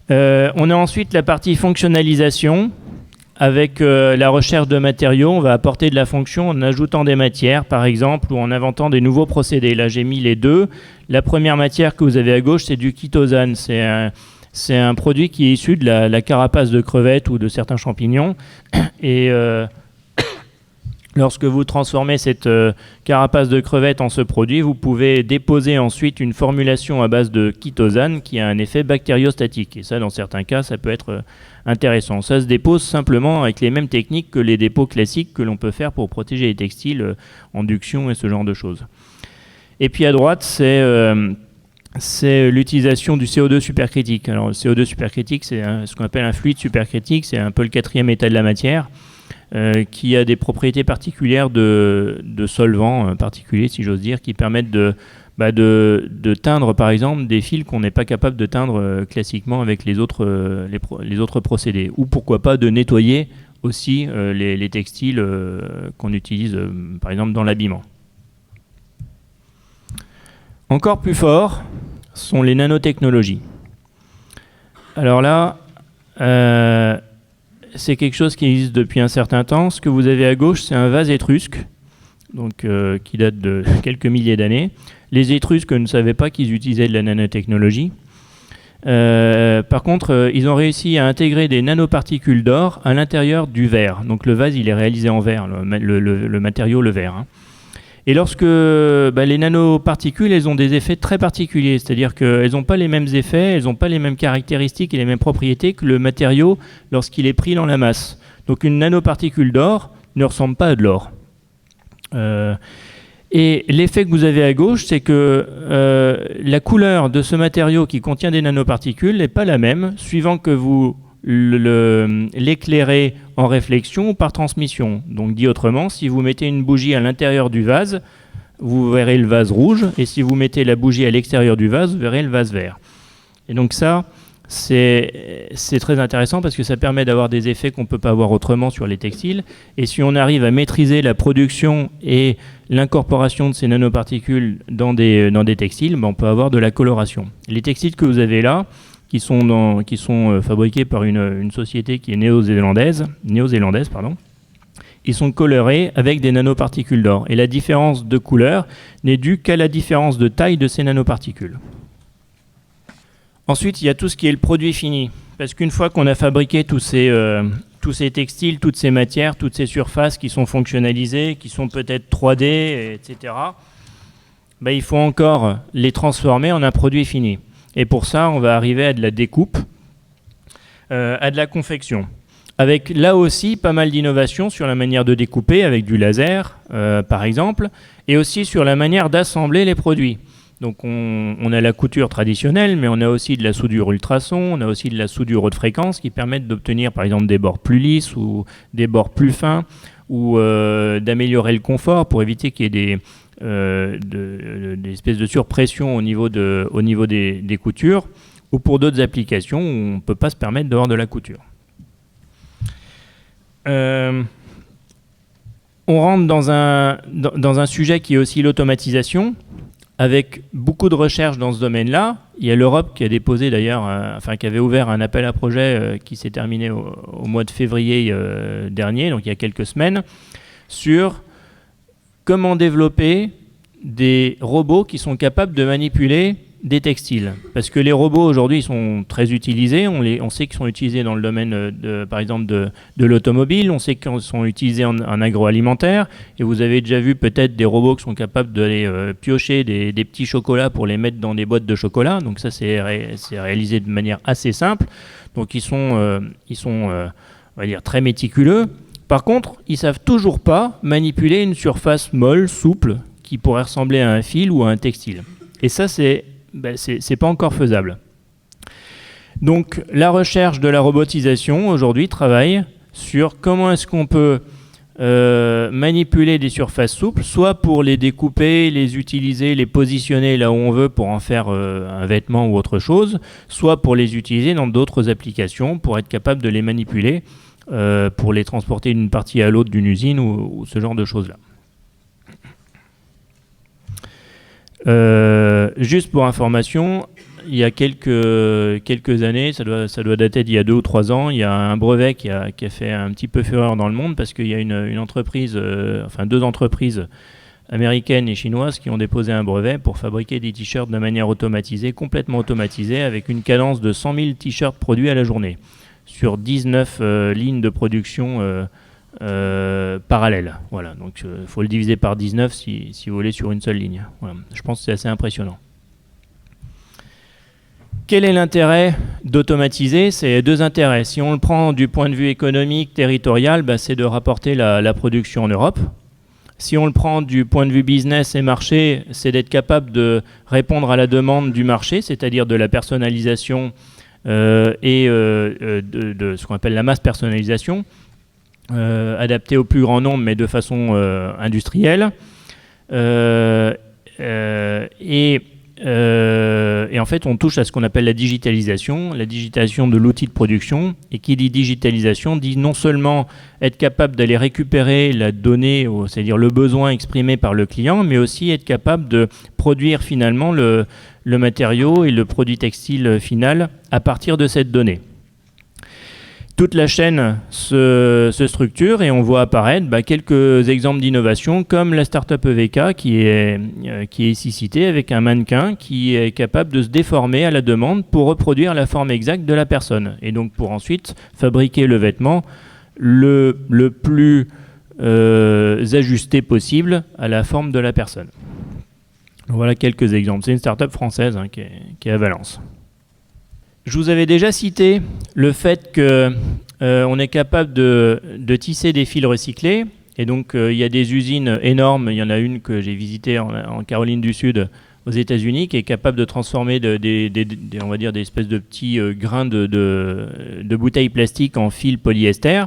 On a ensuite la partie fonctionnalisation. Avec la recherche de matériaux, on va apporter de la fonction en ajoutant des matières, par exemple, ou en inventant des nouveaux procédés. Là, j'ai mis les deux. La première matière que vous avez à gauche, c'est du chitosane. C'est un produit qui est issu de la carapace de crevettes ou de certains champignons. Et lorsque vous transformez cette carapace de crevettes en ce produit, vous pouvez déposer ensuite une formulation à base de chitosane qui a un effet bactériostatique. Et ça, dans certains cas, ça peut être intéressant. Ça se dépose simplement avec les mêmes techniques que les dépôts classiques que l'on peut faire pour protéger les textiles, induction et ce genre de choses. Et puis à droite, c'est l'utilisation du CO2 supercritique. Alors le CO2 supercritique, c'est ce qu'on appelle un fluide supercritique, c'est un peu le 4e état de la matière. qui a des propriétés particulières de solvants particuliers, si j'ose dire, qui permettent de teindre, par exemple, des fils qu'on n'est pas capable de teindre classiquement avec les autres procédés. Ou pourquoi pas de nettoyer aussi les textiles qu'on utilise, par exemple, dans l'habillement. Encore plus fort sont les nanotechnologies. Alors là, c'est quelque chose qui existe depuis un certain temps. Ce que vous avez à gauche, c'est un vase étrusque, donc, qui date de quelques milliers d'années. Les Étrusques ne savaient pas qu'ils utilisaient de la nanotechnologie. Par contre, ils ont réussi à intégrer des nanoparticules d'or à l'intérieur du verre. Donc le vase, il est réalisé en verre, le matériau, le verre. Et lorsque les nanoparticules, elles ont des effets très particuliers, c'est-à-dire qu'elles n'ont pas les mêmes effets, elles n'ont pas les mêmes caractéristiques et les mêmes propriétés que le matériau lorsqu'il est pris dans la masse. Donc une nanoparticule d'or ne ressemble pas à de l'or. Et l'effet que vous avez à gauche, c'est que la couleur de ce matériau qui contient des nanoparticules n'est pas la même suivant que vous l'éclairez en réflexion ou par transmission. Donc dit autrement, si vous mettez une bougie à l'intérieur du vase, vous verrez le vase rouge, et si vous mettez la bougie à l'extérieur du vase, vous verrez le vase vert. Et donc ça, c'est très intéressant parce que ça permet d'avoir des effets qu'on ne peut pas avoir autrement sur les textiles. Et si on arrive à maîtriser la production et l'incorporation de ces nanoparticules dans des textiles, on peut avoir de la coloration. Les textiles que vous avez là, qui sont fabriqués par une société qui est néo-zélandaise, ils sont colorés avec des nanoparticules d'or. Et la différence de couleur n'est due qu'à la différence de taille de ces nanoparticules. Ensuite, il y a tout ce qui est le produit fini. Parce qu'une fois qu'on a fabriqué tous ces textiles, toutes ces matières, toutes ces surfaces qui sont fonctionnalisées, qui sont peut-être 3D, etc., il faut encore les transformer en un produit fini. Et pour ça, on va arriver à de la découpe, à de la confection. Avec là aussi pas mal d'innovations sur la manière de découper, avec du laser, par exemple, et aussi sur la manière d'assembler les produits. Donc on a la couture traditionnelle, mais on a aussi de la soudure ultrason, on a aussi de la soudure haute fréquence qui permettent d'obtenir par exemple des bords plus lisses ou des bords plus fins, ou d'améliorer le confort pour éviter qu'il y ait des espèces de surpression au niveau des coutures, ou pour d'autres applications où on ne peut pas se permettre d'avoir de la couture. On rentre dans un sujet qui est aussi l'automatisation, avec beaucoup de recherches dans ce domaine-là. Il y a l'Europe qui a déposé d'ailleurs, qui avait ouvert un appel à projet qui s'est terminé au mois de février dernier, donc il y a quelques semaines, sur comment développer des robots qui sont capables de manipuler des textiles. Parce que les robots aujourd'hui sont très utilisés, on sait qu'ils sont utilisés dans le domaine par exemple de l'automobile, on sait qu'ils sont utilisés en agroalimentaire, et vous avez déjà vu peut-être des robots qui sont capables d'aller piocher des petits chocolats pour les mettre dans des boîtes de chocolat, donc ça c'est réalisé de manière assez simple, donc ils sont on va dire très méticuleux. Par contre, ils ne savent toujours pas manipuler une surface molle, souple, qui pourrait ressembler à un fil ou à un textile. Et ça, c'est pas encore faisable. Donc, la recherche de la robotisation, aujourd'hui, travaille sur comment est-ce qu'on peut manipuler des surfaces souples, soit pour les découper, les utiliser, les positionner là où on veut pour en faire un vêtement ou autre chose, soit pour les utiliser dans d'autres applications, pour être capable de les manipuler, pour les transporter d'une partie à l'autre d'une usine ou ce genre de choses-là. Juste pour information, il y a quelques années, ça doit dater d'il y a 2 ou 3 ans, il y a un brevet qui a fait un petit peu fureur dans le monde parce qu'il y a une entreprise, 2 entreprises américaines et chinoises qui ont déposé un brevet pour fabriquer des t-shirts de manière automatisée, complètement automatisée, avec une cadence de 100 000 t-shirts produits à la journée, sur 19 lignes de production parallèles. Voilà, donc il faut le diviser par 19 si vous voulez sur une seule ligne. Voilà. Je pense que c'est assez impressionnant. Quel est l'intérêt d'automatiser? C'est 2 intérêts. Si on le prend du point de vue économique, territorial, c'est de rapporter la production en Europe. Si on le prend du point de vue business et marché, c'est d'être capable de répondre à la demande du marché, c'est-à-dire de la personnalisation et de ce qu'on appelle la masse personnalisation. adapté au plus grand nombre, mais de façon industrielle. Et en fait, on touche à ce qu'on appelle la digitalisation de l'outil de production. Et qui dit digitalisation dit non seulement être capable d'aller récupérer la donnée, c'est-à-dire le besoin exprimé par le client, mais aussi être capable de produire finalement le matériau et le produit textile final à partir de cette donnée. Toute la chaîne se structure et on voit apparaître quelques exemples d'innovation comme la startup EVK qui est ici citée avec un mannequin qui est capable de se déformer à la demande pour reproduire la forme exacte de la personne et donc pour ensuite fabriquer le vêtement le plus ajusté possible à la forme de la personne. Voilà quelques exemples. C'est une startup française qui est à Valence. Je vous avais déjà cité le fait qu'on est capable de tisser des fils recyclés. Et donc, il y a des usines énormes. Il y en a une que j'ai visitée en Caroline du Sud, aux États-Unis, qui est capable de transformer on va dire des espèces de petits grains de bouteilles plastiques en fils polyester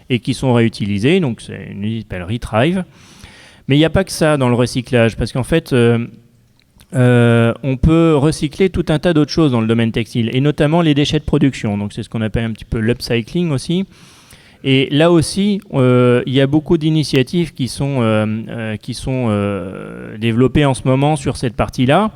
et qui sont réutilisés. Donc, c'est une usine qui s'appelle Retrive. Mais il n'y a pas que ça dans le recyclage, parce qu'en fait... on peut recycler tout un tas d'autres choses dans le domaine textile, et notamment les déchets de production. Donc c'est ce qu'on appelle un petit peu l'upcycling aussi. Et là aussi, il y a beaucoup d'initiatives qui sont développées en ce moment sur cette partie-là,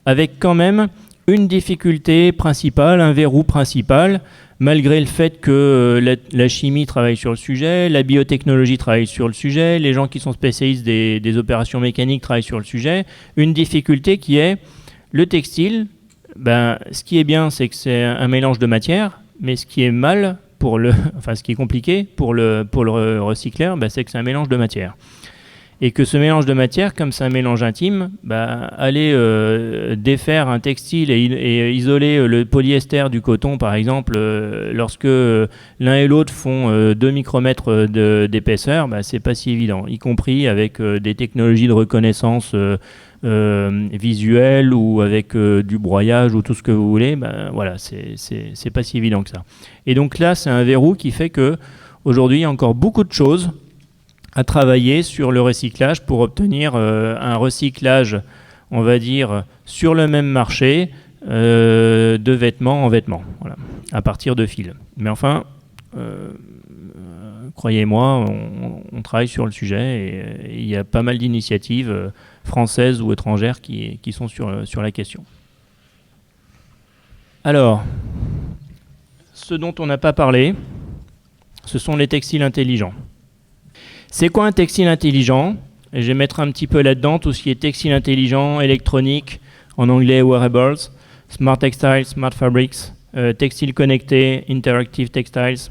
avec quand même une difficulté principale, un verrou principal, malgré le fait que la chimie travaille sur le sujet, la biotechnologie travaille sur le sujet, les gens qui sont spécialistes des opérations mécaniques travaillent sur le sujet. Une difficulté qui est le textile. Ce qui est bien, c'est que c'est un mélange de matières, mais ce qui est mal ce qui est compliqué pour le recycleur, c'est que c'est un mélange de matières. Et que ce mélange de matières, comme c'est un mélange intime, aller défaire un textile et isoler le polyester du coton, par exemple, lorsque l'un et l'autre font 2 micromètres d'épaisseur, c'est pas si évident, y compris avec des technologies de reconnaissance visuelle ou avec du broyage ou tout ce que vous voulez. Voilà, c'est pas si évident que ça. Et donc là, c'est un verrou qui fait que aujourd'hui, il y a encore beaucoup de choses à travailler sur le recyclage pour obtenir un recyclage, on va dire, sur le même marché de vêtements en vêtements, voilà, à partir de fils. Mais enfin, croyez-moi, on travaille sur le sujet et il y a pas mal d'initiatives françaises ou étrangères qui sont sur la question. Alors, ce dont on n'a pas parlé, ce sont les textiles intelligents. C'est quoi un textile intelligent? Et je vais mettre un petit peu là-dedans tout ce qui est textile intelligent, électronique, en anglais wearables, smart textiles, smart fabrics, textile connecté, interactive textiles,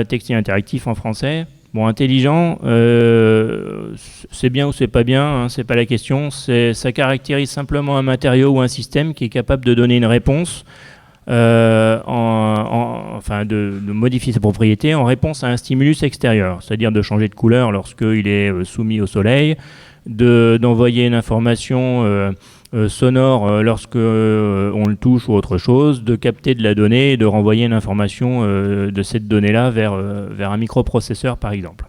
textile interactif en français. Bon, intelligent, c'est bien ou c'est pas bien, c'est pas la question. Ça caractérise simplement un matériau ou un système qui est capable de donner une réponse, de modifier ses propriétés en réponse à un stimulus extérieur, c'est-à-dire de changer de couleur lorsqu'il est soumis au soleil, d'envoyer une information sonore lorsque on le touche ou autre chose, de capter de la donnée et de renvoyer une information de cette donnée-là vers un microprocesseur par exemple.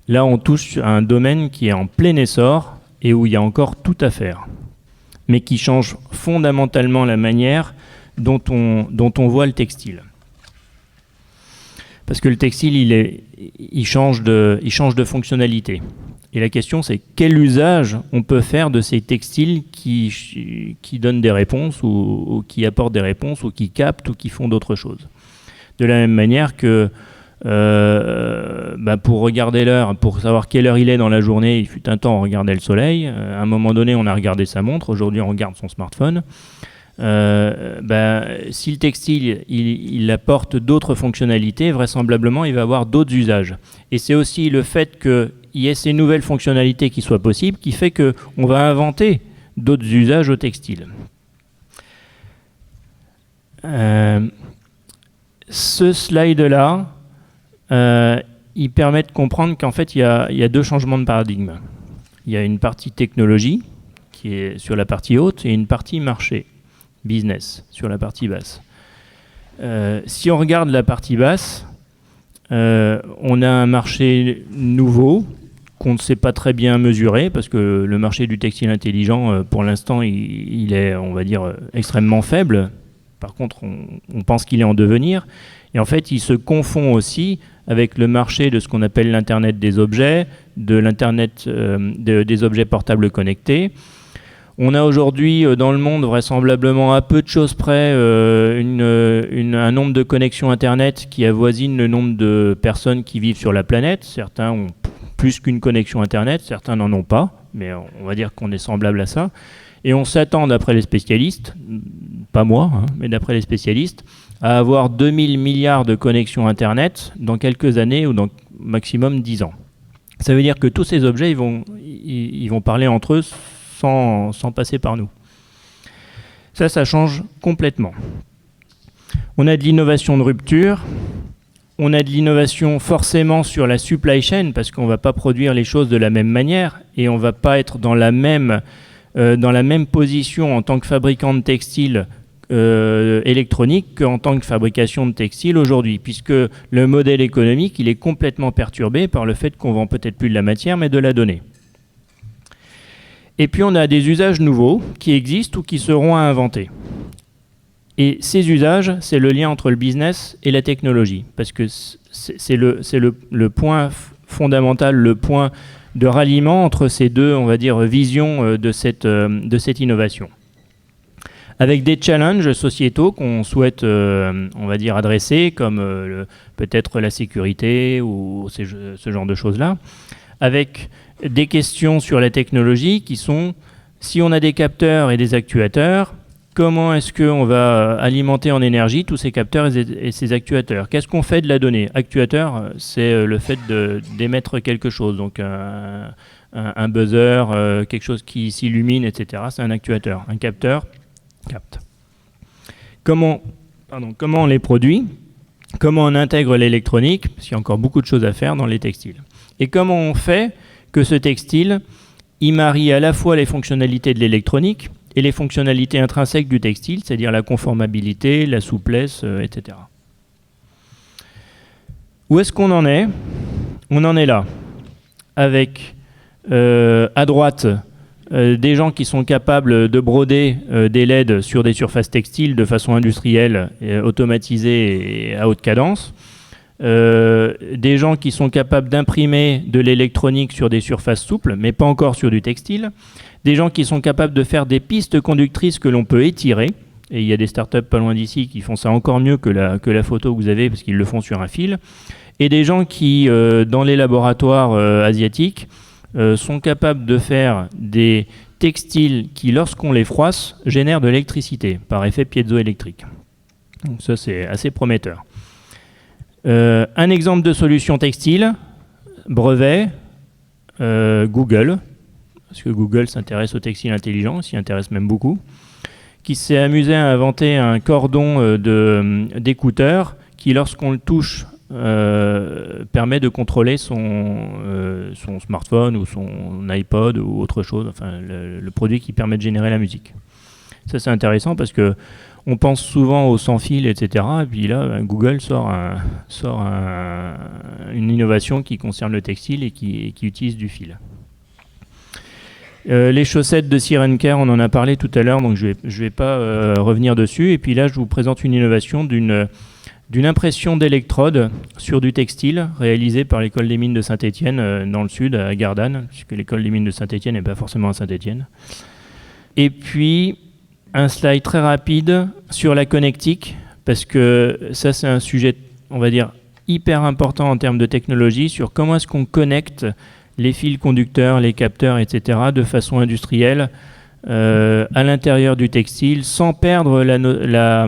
Là on touche à un domaine qui est en plein essor et où il y a encore tout à faire, mais qui change fondamentalement la manière dont on voit le textile. Parce que le textile, il change de fonctionnalité. Et la question, c'est quel usage on peut faire de ces textiles qui donnent des réponses, ou qui apportent des réponses, ou qui captent, ou qui font d'autres choses. De la même manière que pour regarder l'heure, pour savoir quelle heure il est dans la journée, il fut un temps on regardait le soleil, à un moment donné on a regardé sa montre, aujourd'hui on regarde son smartphone. Si le textile il apporte d'autres fonctionnalités, vraisemblablement il va avoir d'autres usages. Et c'est aussi le fait qu'il y ait ces nouvelles fonctionnalités qui soient possibles qui fait qu'on va inventer d'autres usages au textile. Ce slide-là, il permet de comprendre qu'en fait, il y a deux changements de paradigme. Il y a une partie technologie, qui est sur la partie haute, et une partie marché, business, sur la partie basse. Si on regarde la partie basse, on a un marché nouveau qu'on ne sait pas très bien mesurer parce que le marché du textile intelligent, pour l'instant, il est, on va dire, extrêmement faible. Par contre, on pense qu'il est en devenir. Et en fait, il se confond aussi avec le marché de ce qu'on appelle l'Internet des objets, de l'Internet des objets portables connectés. On a aujourd'hui dans le monde, vraisemblablement à peu de choses près, un nombre de connexions Internet qui avoisine le nombre de personnes qui vivent sur la planète. Certains ont plus qu'une connexion Internet, certains n'en ont pas, mais on va dire qu'on est semblable à ça. Et on s'attend, d'après les spécialistes, pas moi, mais d'après les spécialistes, à avoir 2000 milliards de connexions Internet dans quelques années ou dans maximum 10 ans. Ça veut dire que tous ces objets, ils vont parler entre eux sans passer par nous. Ça change complètement. On a de l'innovation de rupture. On a de l'innovation forcément sur la supply chain parce qu'on ne va pas produire les choses de la même manière et on ne va pas être dans la même position en tant que fabricant de textiles électronique qu'en tant que fabrication de textiles aujourd'hui, puisque le modèle économique il est complètement perturbé par le fait qu'on vend peut-être plus de la matière mais de la donnée. Et puis on a des usages nouveaux qui existent ou qui seront à inventer. Et ces usages, c'est le lien entre le business et la technologie, parce que c'est le point fondamental, le point de ralliement entre ces deux, on va dire, visions de cette innovation. Avec des challenges sociétaux qu'on souhaite, on va dire, adresser, comme peut-être la sécurité ou ce genre de choses-là, avec des questions sur la technologie qui sont, si on a des capteurs et des actuateurs, comment est-ce qu'on va alimenter en énergie tous ces capteurs et ces actuateurs? Qu'est-ce qu'on fait de la donnée? Actuateur, c'est le fait d'émettre quelque chose, donc un buzzer, quelque chose qui s'illumine, etc. C'est un actuateur. Un capteur capte. Comment on les produit? Comment on intègre l'électronique? Parce qu'il y a encore beaucoup de choses à faire dans les textiles. Et comment on fait que ce textile, il marie à la fois les fonctionnalités de l'électronique et les fonctionnalités intrinsèques du textile, c'est-à-dire la conformabilité, la souplesse, etc. Où est-ce qu'on en est? On en est là, avec à droite des gens qui sont capables de broder des LED sur des surfaces textiles de façon industrielle, automatisée et à haute cadence. Des gens qui sont capables d'imprimer de l'électronique sur des surfaces souples, mais pas encore sur du textile. Des gens qui sont capables de faire des pistes conductrices que l'on peut étirer. Et il y a des startups pas loin d'ici qui font ça encore mieux que la photo que vous avez, parce qu'ils le font sur un fil. Et des gens qui, dans les laboratoires asiatiques, sont capables de faire des textiles qui, lorsqu'on les froisse, génèrent de l'électricité par effet piézoélectrique. Donc ça, c'est assez prometteur. Un exemple de solution textile, brevet, Google, parce que Google s'intéresse au textile intelligent, s'y intéresse même beaucoup, qui s'est amusé à inventer un cordon d'écouteurs qui, lorsqu'on le touche, permet de contrôler son smartphone ou son iPod ou autre chose, enfin le produit qui permet de générer la musique. Ça, c'est intéressant parce que on pense souvent au sans fil, etc. Et puis là, Google sort une innovation qui concerne le textile et qui utilise du fil. Les chaussettes de Siren Care, on en a parlé tout à l'heure, donc je vais pas revenir dessus. Et puis là, je vous présente une innovation d'une impression d'électrodes sur du textile réalisée par l'école des mines de Saint-Étienne dans le sud, à Gardanne, puisque l'école des mines de Saint-Étienne n'est pas forcément à Saint-Étienne. Et puis, un slide très rapide sur la connectique, parce que ça, c'est un sujet, on va dire, hyper important en termes de technologie, sur comment est-ce qu'on connecte les fils conducteurs, les capteurs, etc., de façon industrielle à l'intérieur du textile, sans perdre la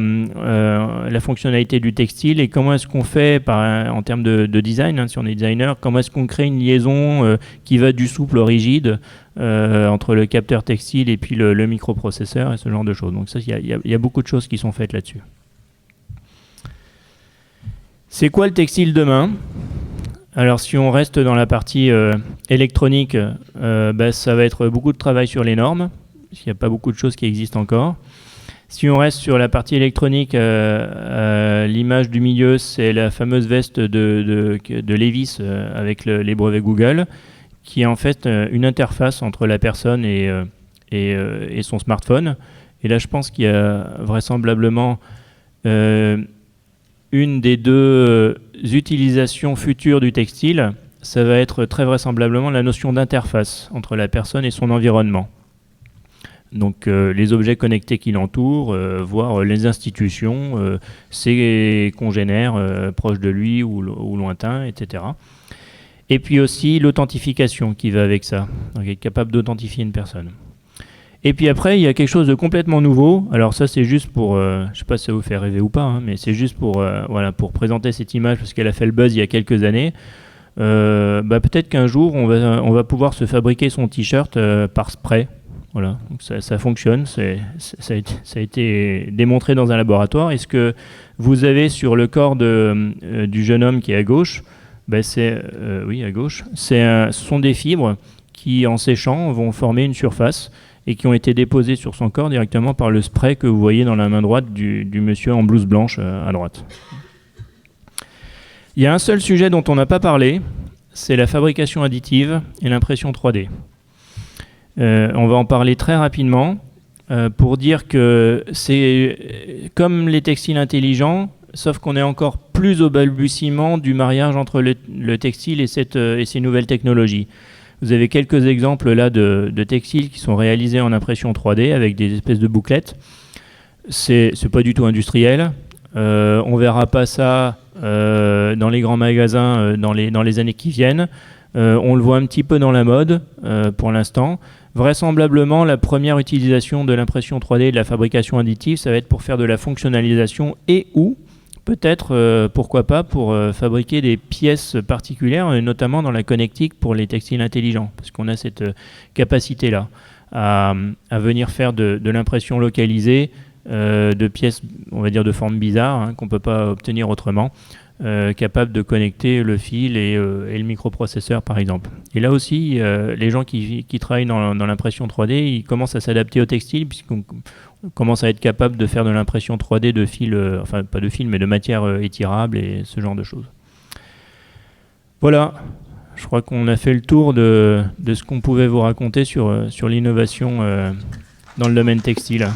fonctionnalité du textile. Et comment est-ce qu'on fait en termes de design, si on est designer, comment est-ce qu'on crée une liaison qui va du souple au rigide entre le capteur textile et puis le microprocesseur et ce genre de choses. Donc ça, il y a beaucoup de choses qui sont faites là-dessus. C'est quoi le textile demain? Alors si on reste dans la partie électronique, ça va être beaucoup de travail sur les normes, parce qu'il n'y a pas beaucoup de choses qui existent encore. Si on reste sur la partie électronique, l'image du milieu, c'est la fameuse veste de Levi's avec les brevets Google, qui est en fait une interface entre la personne et son smartphone. Et là, je pense qu'il y a vraisemblablement une des deux utilisations futures du textile. Ça va être très vraisemblablement la notion d'interface entre la personne et son environnement. Donc les objets connectés qui l'entourent, voire les institutions, ses congénères proches de lui ou lointains, etc. Et puis aussi l'authentification qui va avec ça, donc être capable d'authentifier une personne. Et puis après, il y a quelque chose de complètement nouveau. Alors ça, c'est juste pour, je ne sais pas si ça vous fait rêver ou pas, hein, mais c'est juste pour, pour présenter cette image parce qu'elle a fait le buzz il y a quelques années. Peut-être qu'un jour, on va pouvoir se fabriquer son t-shirt par spray. Voilà, donc ça fonctionne, ça a été démontré dans un laboratoire. Et ce que vous avez sur le corps du jeune homme qui est à gauche, à gauche, ce sont des fibres qui, en séchant, vont former une surface et qui ont été déposées sur son corps directement par le spray que vous voyez dans la main droite du monsieur en blouse blanche à droite. Il y a un seul sujet dont on n'a pas parlé, c'est la fabrication additive et l'impression 3D. On va en parler très rapidement pour dire que c'est comme les textiles intelligents, sauf qu'on est encore plus au balbutiement du mariage entre le textile et ces nouvelles technologies. Vous avez quelques exemples là de textiles qui sont réalisés en impression 3D avec des espèces de bouclettes. C'est pas du tout industriel. On verra pas ça dans les grands magasins dans les années qui viennent. On le voit un petit peu dans la mode pour l'instant. Vraisemblablement, la première utilisation de l'impression 3D et de la fabrication additive, ça va être pour faire de la fonctionnalisation et ou peut-être, pourquoi pas, pour fabriquer des pièces particulières, notamment dans la connectique pour les textiles intelligents, parce qu'on a cette capacité-là à venir faire de l'impression localisée de pièces, on va dire, de forme bizarre, qu'on ne peut pas obtenir autrement, capable de connecter le fil et le microprocesseur par exemple. Et là aussi, les gens qui travaillent dans l'impression 3D, ils commencent à s'adapter au textile puisqu'on commence à être capable de faire de l'impression 3D de fil, enfin pas de fil mais de matière étirable et ce genre de choses. Voilà, je crois qu'on a fait le tour de ce qu'on pouvait vous raconter sur l'innovation dans le domaine textile.